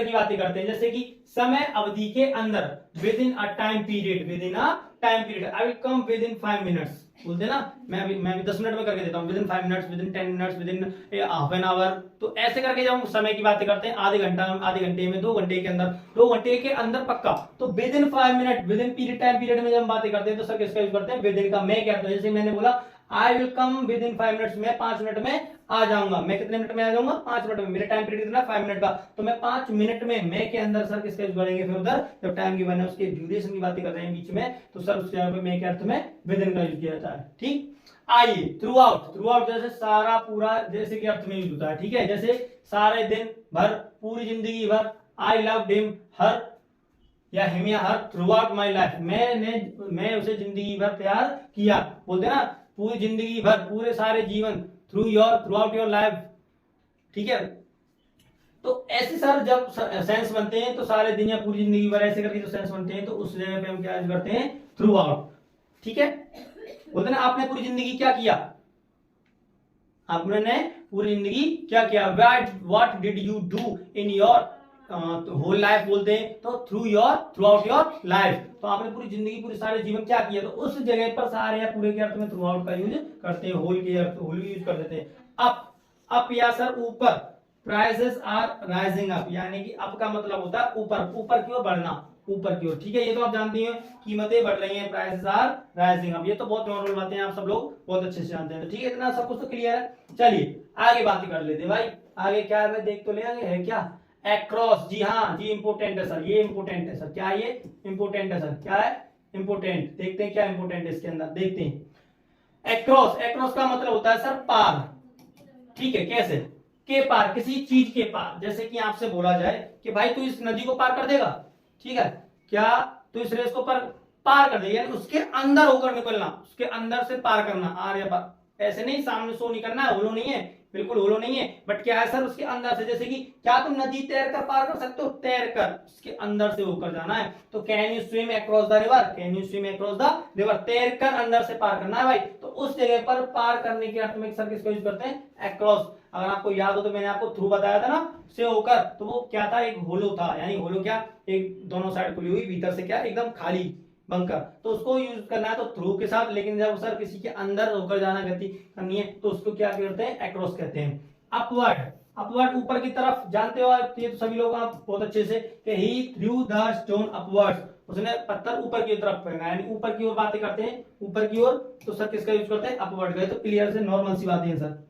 की बातें करते हैं, जैसे कि समय अवधि के अंदर, with in a time period, with in a time period, I will come with in 5 minutes, बोलते ना, मैं भी 10 मिनट में करके देता हूँ, with in 5 minutes, with in 10 minutes, with in half an hour, तो ऐसे करके जब हम समय की बातें करते हैं, आधे घंटे में, 2 घंटे के अंदर, 2 घंटे के अंदर पक्का, तो with in 5 minute, with in period, time period में जब हम बातें करते हैं तो सर किसका यूज करते हैं, विद इन का। मैं क्या करता हूँ, जैसे मैंने बोला आई will come with in 5 minutes, मैं 5 मिनट में आ जाऊंगा, मैं कितने मिनट में आ जाऊंगा, 5 मिनट में, मेरा टाइम पीरियड कितना 5 मिनट का, तो मैं 5 मिनट में, मैं के अंदर सर किसका यूज करेंगे, फिर उधर जब टाइम गिवन है उसके ड्यूरेशन की बातें कर रहे हैं बीच में, तो सर उसके यहाँ पे मैं के अर्थ में विद इन का यूज किया जाता है। ठीक, आइए थ्रू आउट जैसे सारा पूरा जैसे के अर्थ में यूज होता है। ठीक है, जैसे सारे दिन भर, पूरी जिंदगी भर, आई लव हिम, हर या हिम या हर, थ्रू आउट माई लाइफ, मैं उसे जिंदगी भर प्यार किया, बोलते ना, पूरी जिंदगी भर, पूरे सारे जीवन, थ्रू आउट योर लाइफ। ठीक है, तो ऐसे सर जब सेंस बनते हैं तो सारे दिन या पूरी जिंदगी भर ऐसे करके जो सेंस बनते हैं तो उस जगह पे हम क्या करते हैं, थ्रू आउट। ठीक है, बोलते ना आपने पूरी जिंदगी क्या किया, आपने पूरी जिंदगी क्या किया, what did you do in your whole life, बोलते हैं तो थ्रू आउट योर लाइफ, तो आपने पूरी जिंदगी, पूरे सारे जीवन क्या किया, तो उस जगह पर सारे या पूरे के अर्थ में थ्रू आउट का यूज करते हैं, होल के अर्थ, होल यूज कर देते हैं। अप या सर ऊपर, प्राइसेस आर राइजिंग अप, यानी कि अप का मतलब होता है ऊपर की ओर बढ़ना, ऊपर की ओर। ठीक है, ये तो आप जानती हैं, कीमतें बढ़ रही हैं, प्राइसेस आर राइजिंग अप, ये तो बहुत नॉर्मल बातें हैं, आप सब लोग बहुत अच्छे से जानते हैं। तो ठीक है, इतना सब कुछ तो क्लियर है। चलिए आगे बात कर लेते हैं भाई, आगे क्या है देख तो ले, आगे है क्या, अक्रॉस, जी हाँ जी, इंपोर्टेंट है सर, ये इंपोर्टेंट है सर, क्या ये इंपोर्टेंट है सर, क्या है इंपोर्टेंट, देखते हैं क्या इंपोर्टेंट है इसके अंदर, देखते हैं। अक्रॉस का मतलब होता है सर पार। ठीक है, कैसे, के पार, किसी चीज के पार, जैसे कि आपसे बोला जाए कि भाई तू इस नदी को पार कर देगा, ठीक है, क्या तू इस रेस को पार कर देगा, यानी उसके अंदर होकर निकलना, उसके अंदर से पार करना, आर या पार, ऐसे नहीं सामने सो नहीं करना है, होलो नहीं है, बिल्कुल होलो नहीं है, बट क्या है सर उसके अंदर से, जैसे कि क्या तुम नदी तैर कर पार कर सकते हो, तैर कर उसके अंदर से होकर जाना है, तो can you swim across the river, can you swim across the river, तैर कर अंदर से पार करना है भाई, तो उस जगह पर पार करने के अर्थ में सर किसका यूज करते हैं, अक्रॉस। अगर आपको याद हो तो मैंने आपको थ्रू बताया था ना, से होकर, तो वो क्या था, एक होलो था, यानी होलो क्या, एक दोनों साइड खुली हुई, भीतर से क्या एकदम खाली बंकर, तो उसको यूज करना है तो थ्रू के साथ, लेकिन जब सर किसी के अंदर होकर जाना गति करनी है तो उसको क्या कहते हैं, अक्रॉस कहते हैं। अपवर्ड ऊपर की तरफ, जानते हो आप, ये तो सभी लोग आप बहुत अच्छे से, कि ही थ्रू द स्टोन अपवर्ड, उसने पत्थर ऊपर की तरफ फेंका, यानी ऊपर की ओर बातें करते हैं, ऊपर की ओर, तो सर किसका यूज करते हैं, अपवर्ड का, तो क्लियर से नॉर्मल सी बातें हैं सर।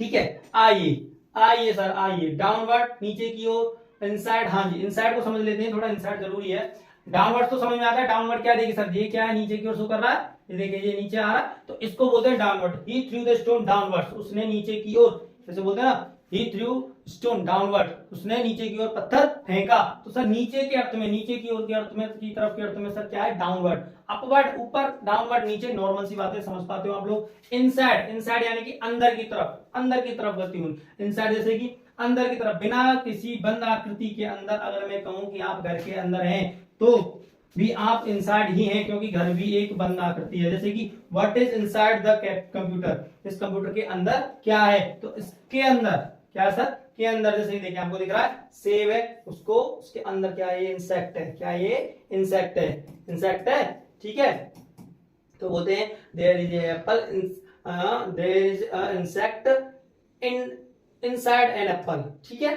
ठीक है, आइए सर, आइए डाउनवर्ड, नीचे की ओर, इनसाइड, हाँ जी इनसाइड को समझ लेते हैं, थोड़ा इनसाइड जरूरी है, डाउनवर्ड तो समझ में आता है, डाउनवर्ड क्या देखिए सर, ये क्या है, नीचे की ओर शो कर रहा है, ये देखिए ये नीचे आ रहा है, तो इसको बोलते हैं downward, he through the stone downward, उसने नीचे की ओर, जैसे बोलते हैं ना, ही थ्रू स्टोन डाउनवर्ड, उसने नीचे की ओर पत्थर फेंका, तो सर नीचे के अर्थ में, नीचे की ओर के अर्थ में, की तरफ के अर्थ में सर क्या है, डाउनवर्ड। अपवर्ड ऊपर, डाउनवर्ड नीचे, नॉर्मल सी बातें समझ पाते हो आप लोग। इनसाइड यानी कि अंदर की तरफ गति हुई, इनसाइड जैसे कि अंदर की तरफ, बिना किसी बंद आकृति के अंदर, अगर मैं कहूं कि आप घर के अंदर हैं तो भी आप इनसाइड ही हैं, क्योंकि घर भी एक बंद आकृति है, जैसे कि what is inside the computer, इस कंप्यूटर के अंदर क्या है, तो इसके अंदर क्या है सर, के अंदर, जैसे देखिए आपको दिख रहा है सेब है, उसको उसके अंदर क्या है, ये इंसेक्ट है, क्या ये इंसेक्ट है, ठीक है, तो बोलते हैं there is apple there is insect in inside an apple, ठीक है,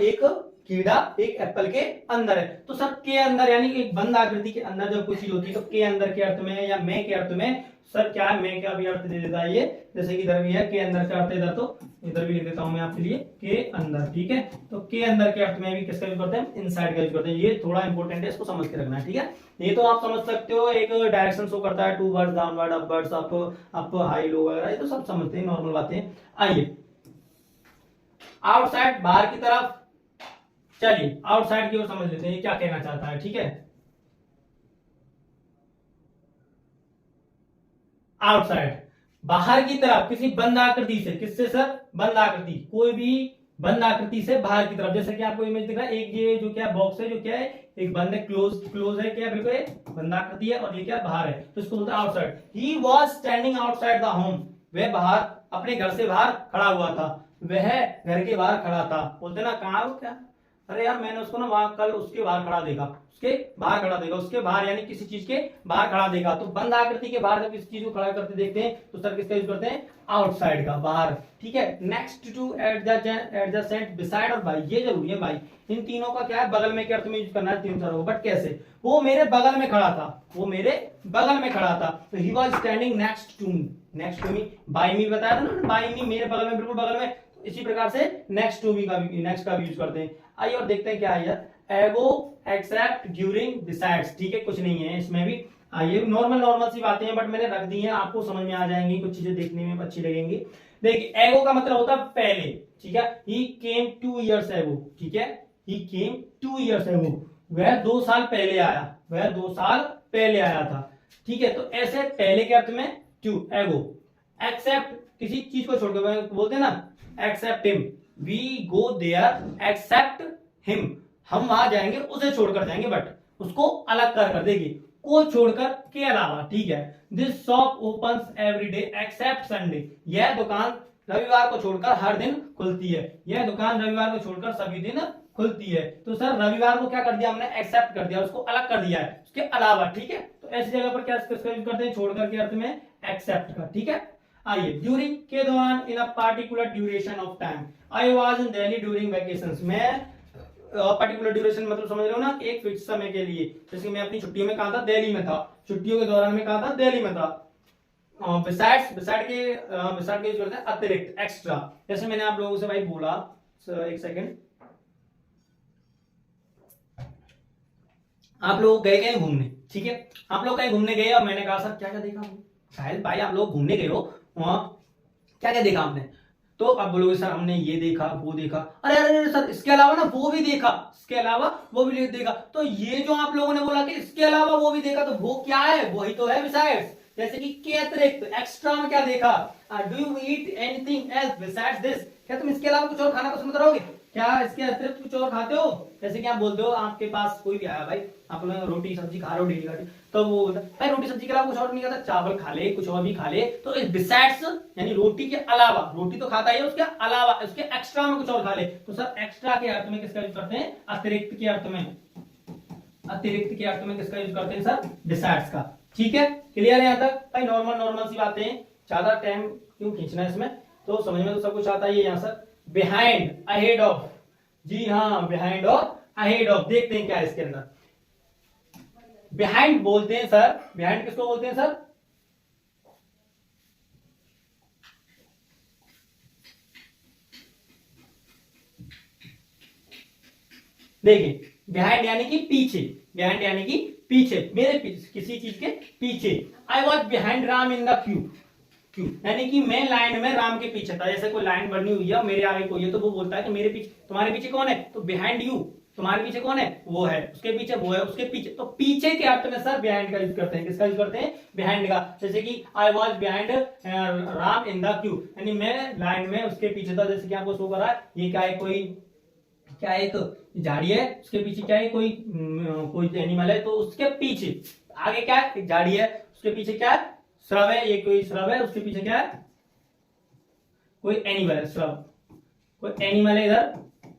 एक कीड़ा एक एप्पल के अंदर है। तो सर के अंदर यानी एक बंद आकृति के अंदर जब कोई चीज होती है तो के अंदर के अर्थ में या मैं के अर्थ में सर क्या है, मैं क्या भी अर्थ दे देता है ये, जैसे कि इधर भी है के अंदर का अर्थ, इधर तो इधर भी लिख देता हूं मैं आपके लिए के अंदर, ठीक है। तो के अंदर के अर्थ में भी किसका यूज करते हैं, इनसाइड का यूज करते हैं। ये थोड़ा इंपॉर्टेंट है, इसको समझ के रखना है, ठीक है। ये तो आप समझ सकते हो, एक डायरेक्शन शो करता है, towards downward upwards up high low वगैरह, ये तो सब समझते हैं, नॉर्मल बातें। आइए आउटसाइड बाहर की तरफ, चलिए आउटसाइड की ओर समझ लेते हैं क्या कहना चाहता है, ठीक है। आउटसाइड बाहर की तरफ किसी बंद आकृति से, किससे सर, बंद आकृति, कोई भी बंद आकृति से बाहर की तरफ, जैसे कि आपको इमेज दिख रहा है, एक ये जो क्या बॉक्स है, जो क्या है, एक बंद है, क्लोज है, क्या बिल्कुल बंद आकृति है, और ये क्या बाहर है, तो इसको बोलते हैं outside. He was standing outside the home, वह बाहर अपने घर से बाहर खड़ा हुआ था, वह घर के बाहर खड़ा था। बोलते ना कहाँ वो क्या, अरे यार मैंने उसको ना वहां कल उसके बाहर खड़ा देखा, उसके बाहर खड़ा देखा, उसके बाहर यानी किसी चीज के बाहर खड़ा देखा। तो बंद आकृति के बाहर जब किसी चीज को खड़ा करते देखते हैं तो सर किसका यूज करते हैं, आउटसाइड का, बाहर, ठीक है। नेक्स्ट टू एडजेसेंट, बिसाइड और बाई, ये जरूरी है भाई, इन तीनों का क्या है, बगल में के अर्थ में यूज करना है, तीन तरह, बट कैसे, वो मेरे बगल में खड़ा था, वो मेरे बगल में खड़ा था। तो he was standing next to me, next to me, by me बताया था ना, बाई मी मेरे बगल में, बिल्कुल बगल में। इसी प्रकार से नेक्स्ट टू मी का भी, नेक्स्ट का भी यूज करते हैं। आइए और देखते हैं क्या है यार, एगो एक्सेप्ट ड्यूरिंग बिसाइड्स, ठीक है, कुछ नहीं है इसमें भी। आइए नॉर्मल सी बातें हैं, बट मैंने रख दी हैं, आपको समझ में आ जाएंगी, कुछ चीजें देखने में अच्छी लगेंगी। देखिए एगो का मतलब होता है पहले, ठीक है, ही केम 2 years एगो, ठीक है, ही केम 2 years एगो, वह 2 साल पहले आया, वह 2 साल पहले आया था, ठीक है। तो ऐसे पहले के अर्थ में टू, एगो, एक्सेप्ट किसी चीज को छोड़कर, बोलते हैं ना except him, we go there except him, हम वहां जाएंगे उसे छोड़कर जाएंगे, बट उसको अलग कर देखिए, को छोड़कर के अलावा, ठीक है। This shop opens every day except Sunday, यह दुकान रविवार को छोड़कर हर दिन खुलती है, यह दुकान रविवार को छोड़कर सभी दिन खुलती है। तो सर रविवार को क्या कर दिया हमने, एक्सेप्ट कर दिया, उसको अलग कर दिया है, उसके अलावा, ठीक है। तो ऐसी जगह पर क्या यूज करते हैं, छोड़कर के अर्थ में एक्सेप्ट का, ठीक है। आइए ड्यूरिंग के दौरान, in a particular duration of time, I was in Delhi during vacations, मैं पर्टिकुलर ड्यूरेशन मतलब समझ रहे हो ना, एक फिक्स समय के लिए, जैसे मैं अपनी छुट्टियों में कहा था दिल्ली में था, छुट्टियों के दौरान में कहा था दिल्ली में था। बिसाइड के यूज करते हैं अतिरिक्त, एक्स्ट्रा, जैसे मैंने आप लोगों से भाई बोला, एक सेकेंड, आप लोग गए कहीं घूमने, ठीक है, आप लोग कहीं घूमने गए और मैंने कहा सर क्या क्या देखा, शायद भाई आप लोग घूमने गए हो, वहां क्या क्या देखा आपने, तो आप बोलोगे सर हमने ये देखा वो देखा, अरे अरे अरे सर इसके अलावा ना वो भी देखा, इसके अलावा वो भी देखा। तो ये जो आप लोगों ने बोला कि इसके अलावा वो भी देखा, तो वो क्या है, वही तो है बिसाइड्स, जैसे कि के अतिरिक्त, एक्स्ट्रा में क्या देखा, do you eat anything else besides this, क्या तुम इसके अलावा कुछ और खाना पसंद करोगे, क्या इसके अतिरिक्त कुछ और खाते हो, जैसे कि आप बोलते हो आपके पास कोई भी आया भाई, आप लोग रोटी सब्जी खा रहे हो डेली का, तो वो भाई रोटी सब्जी के अलावा कुछ और नहीं खाता, चावल खा ले, कुछ और भी खा ले, तो इस बिसाइड्स यानी रोटी के अलावा, रोटी तो खाता ही है, उसके अलावा उसके एक्स्ट्रा में कुछ और खा ले, तो सर एक्स्ट्रा के अर्थ में किसका यूज करते हैं, अतिरिक्त के अर्थ में, अतिरिक्त के अर्थ में किसका यूज करते हैं सर, बिसाइड्स का, ठीक है। क्लियर है यहाँ तक भाई, नॉर्मल सी बातें, ज्यादा टाइम क्यों खींचना है इसमें, तो समझ में तो सब कुछ आता ही है यहाँ सर। बिहाइंड, अहेड ऑफ, जी हाँ बिहाइंड और अहेड ऑफ, देखते हैं क्या है इसके अंदर। बिहाइंड बोलते हैं सर, बिहाइंड किसको बोलते हैं सर, देखिए बिहाइंड यानी कि पीछे, बिहाइंड यानी कि पीछे, मेरे पीछे, किसी चीज के पीछे। I was behind Ram in the Q, क्यों, यानी कि मैं लाइन में राम के पीछे था, जैसे कोई लाइन बनी हुई है मेरे आगे कोई है, तो वो बोलता है कि मेरे पीछे, तुम्हारे पीछे कौन है, तो बिहाइंड यू, तुम्हारे पीछे कौन है, वो है, उसके पीछे वो है, उसके पीछे, तो पीछे के अर्थ में सर बिहाइंड का यूज करते हैं, किसका यूज करते हैं, बिहाइंड का, जैसे कि I was behind Ram in the Q, यानी मैं लाइन में उसके पीछे था, जैसे कि आपको शो कर रहा है, ये क्या है, कोई क्या है, एक झाड़ी है, उसके पीछे क्या है, कोई एनिमल है, तो उसके पीछे आगे क्या है, एक झाड़ी है, उसके पीछे क्या है, श्रव है, ये कोई श्रव है, उसके पीछे क्या है, कोई एनिमल है, श्रव, कोई एनिमल है इधर,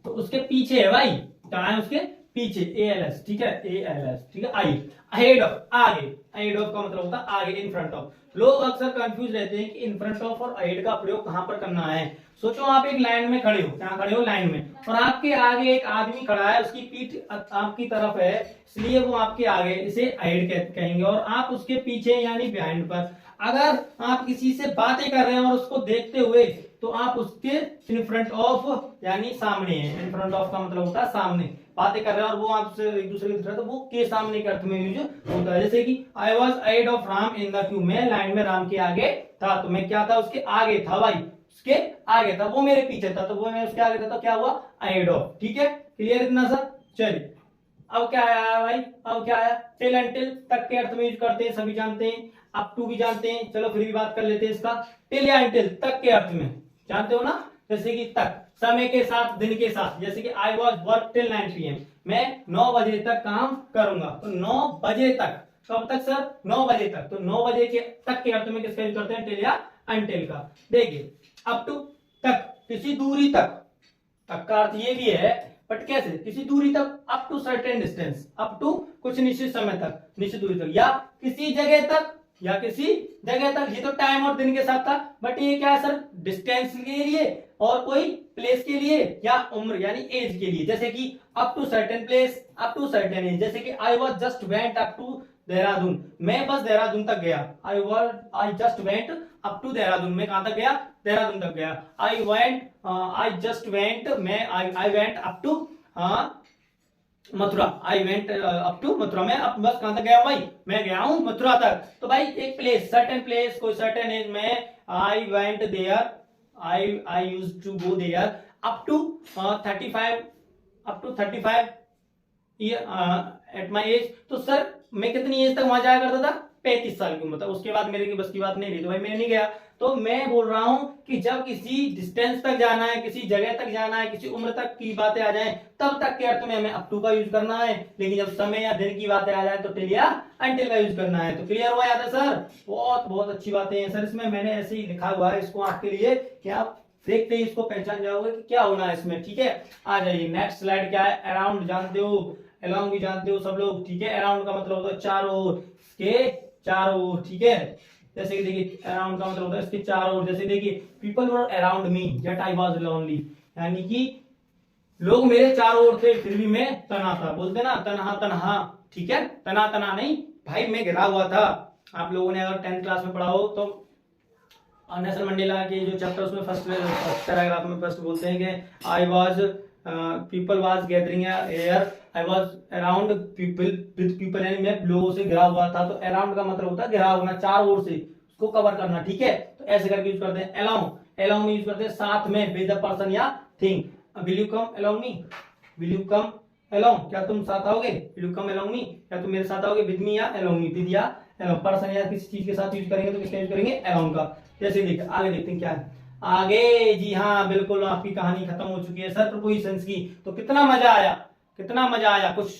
तो उसके पीछे है भाई, कहां है, उसके पीछे, ALS, ठीक है, ALS, ठीक है, आई, अहेड ऑफ, आगे, अहेड ऑफ का मतलब होता है आगे, इन फ्रंट ऑफ। लोग अक्सर कंफ्यूज रहते हैं कि इन फ्रंट ऑफ और अहेड का प्रयोग कहां पर करना है। सोचो आप एक लाइन में खड़े हो, कहां खड़े हो, लाइन में, और आपके आगे एक आदमी खड़ा है, उसकी पीठ आपकी तरफ है, इसलिए वो आपके आगे, इसे अहेड कहेंगे, और आप उसके पीछे यानी बिहाइंड पर। अगर आप किसी से बातें कर रहे हैं और उसको देखते हुए, तो आप उसके इन फ्रंट ऑफ यानी सामने है। इन फ्रंट ऑफ का मतलब होता है सामने, बातें कर रहे हैं और वो आपसे एक दूसरे के दिख रहा है, तो वो के सामने के अर्थ में यूज होता है। जैसे कि I was ahead of Ram in the Q, मैं लाइन में राम के आगे था, तो मैं क्या था, उसके आगे था भाई, उसके आगे था, वो मेरे पीछे था, तो वो मैं उसके आगे था, तो क्या हुआ, अहेड ऑफ। ठीक है, क्लियर इतना सर। चलिए अब क्या आया भाई, अब क्या आया, टिल एंड टिल तक के अर्थ में यूज करते हैं, सभी जानते हैं, अप टू भी जानते हैं, चलो फिर भी बात कर लेते हैं इसका। टिल या टिल तक के अर्थ में जानते हो ना, जैसे कि तक, समय के साथ, दिन के साथ, जैसे कि I was work till 9 PM, मैं 9 बजे तक काम करूंगा, तो 9 बजे तक, कब तक सर, 9 बजे तक, तो 9 बजे के तक के अर्थ में किसका यूज करते हैं, टिल या अनटिल का। देखिए अप टू तक, किसी दूरी तक, तक का अर्थ ये भी है, बट कैसे, किसी दूरी तक, up to certain distance, up to कुछ निश्चित समय तक, निश्चित दूरी तक, या किसी जगह तक, या किसी जगह तक, ये तो टाइम और दिन के साथ था, बट ये क्या है सर, डिस्टेंस के लिए और कोई प्लेस के लिए, या उम्र यानी एज के लिए, जैसे कि up to certain place, up to certain age, जैसे कि I was just went up to Dehradun, मैं बस देहरादून तक गया, I just went up to Dehradun, मैं कहां तक गया, देहरादून तक गया। आई जस्ट वेंट, मैं I went up to Mathura, I went up to Mathura, मैं अब बस कहां तक गया भाई, मैं गया हूं मथुरा तक। तो भाई एक प्लेस, सर्टेन प्लेस, कोई सर्टेन एज में, I went there, I used to go there up to 35 at my age, तो सर मैं कितनी एज तक वहां जाया करता था, 35 साल की उम्र तक, उसके बाद मेरे की बस की बात नहीं रही, तो भाई मैं नहीं गया। तो मैं बोल रहा हूं कि जब किसी डिस्टेंस तक जाना है, किसी जगह तक जाना है, किसी उम्र तक की बातें आ जाएं, तब तक के अर्थ में हमें अप टू का यूज करना है, लेकिन जब समय या दिन की बातें आ जाए तो टिल या अनटिल का यूज करना है। तो क्लियर हुआ याद है सर, बहुत बहुत अच्छी बातें हैं सर इसमें, मैंने ऐसे ही लिखा हुआ है इसको आपके लिए कि आप देखते ही इसको पहचान जाओगे कि क्या होना है इसमें। ठीक है, आ जाइए नेक्स्ट स्लाइड। क्या है, अराउंड जानते हो, अलोंग भी जानते हो सब लोग। ठीक है, अराउंड का मतलब होता है चारों ओर, के चारों ओर। ठीक है, जैसे कि देखिए अराउंड का मतलब होता है इसके चारों ओर, जैसे देखिए people were around me yet I was lonely, यानी कि लोग मेरे चारों ओर थे फिर भी मैं तना था, बोलते ना तनहा तनहा। ठीक है, तना तना नहीं भाई, मैं घिरा हुआ था। आप लोगों ने अगर 10th क्लास में पढ़ा हो तो नेल्सन मंडेला के जो चैप्टर उसमें फर्स्ट पैराग्राफ में फर्स्ट बोलते हैं कि I was people was gathering air, I was around people with people, यानी मैं लोगों से घिरा हुआ था। तो अराउंड का मतलब होता है घिरा होना, चारों ओर से उसको कवर करना। ठीक है, तो ऐसे करके यूज करते हैं। अलोंग, अलोंग में यूज करते हैं साथ में, विद अ पर्सन या thing. Will you come along me, will you come along, क्या तुम साथ आओगे, विल यू कम अलोंग मी, क्या तुम मेरे साथ आओगे, विद मी या अलोंग मी, विद या पर्सन या किसी चीज के साथ यूज करेंगे तो किसका यूज करेंगे, अलोंग का। जैसे देखिए आगे देखते हैं क्या है आगे। जी हाँ बिल्कुल, आपकी कहानी खत्म हो चुकी है सर प्रपोजिशंस की। तो कितना मजा आया, कितना मजा आया। कुछ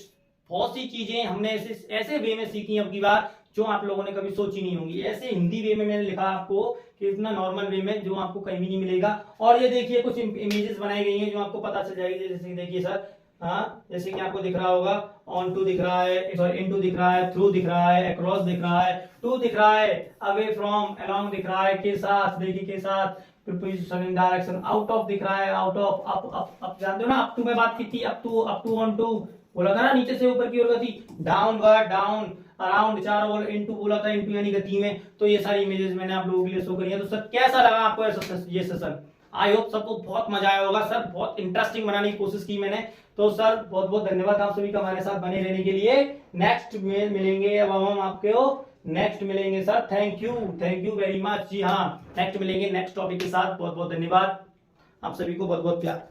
बहुत सी चीजें हमने ऐसे वे में सीखी अब की बार जो आप लोगों ने कभी सोची नहीं होंगी। ऐसे हिंदी वे में मैंने लिखा आपको कि इतना नॉर्मल वे में जो आपको कहीं भी नहीं मिलेगा। और ये देखिए कुछ इमेजेस बनाई गई हैं जो आपको पता चल जाएगी। जैसे कि देखिए सर, हाँ जैसे कि आपको दिख रहा होगा, ऑन टू दिख रहा है, सॉरी इन टू दिख रहा है, थ्रू दिख रहा है, अक्रॉस दिख रहा है, टू दिख रहा है, अवे फ्रॉम, अलोंग दिख रहा है, के साथ, देखिए के साथ, preposition in direction, out of दिख रहा है, आउट ऑफ, अप जानते हो ना, अप टू में बात की थी, अप टू, ऑन टू बोला था ना, नीचे से ऊपर की ओर गति, डाउनवर्ड, डाउन, अराउंड चारों ओर, इनटू बोला था, इनटू यानी गति में। तो ये सारी इमेजेस मैंने आप लोगों के लिए शो करी है। तो सर कैसा लगा आपको ये सेशन? आई होप सबको बहुत मजा आया होगा सर, बहुत इंटरेस्टिंग बनाने की कोशिश की मैंने। तो सर बहुत बहुत धन्यवाद आप सभी का हमारे साथ बने रहने के लिए। नेक्स्ट में मिलेंगे, अब हम आपके नेक्स्ट मिलेंगे sir. Thank you very much. जी हाँ, नेक्स्ट मिलेंगे नेक्स्ट टॉपिक के साथ। बहुत बहुत धन्यवाद, आप सभी को बहुत बहुत प्यार।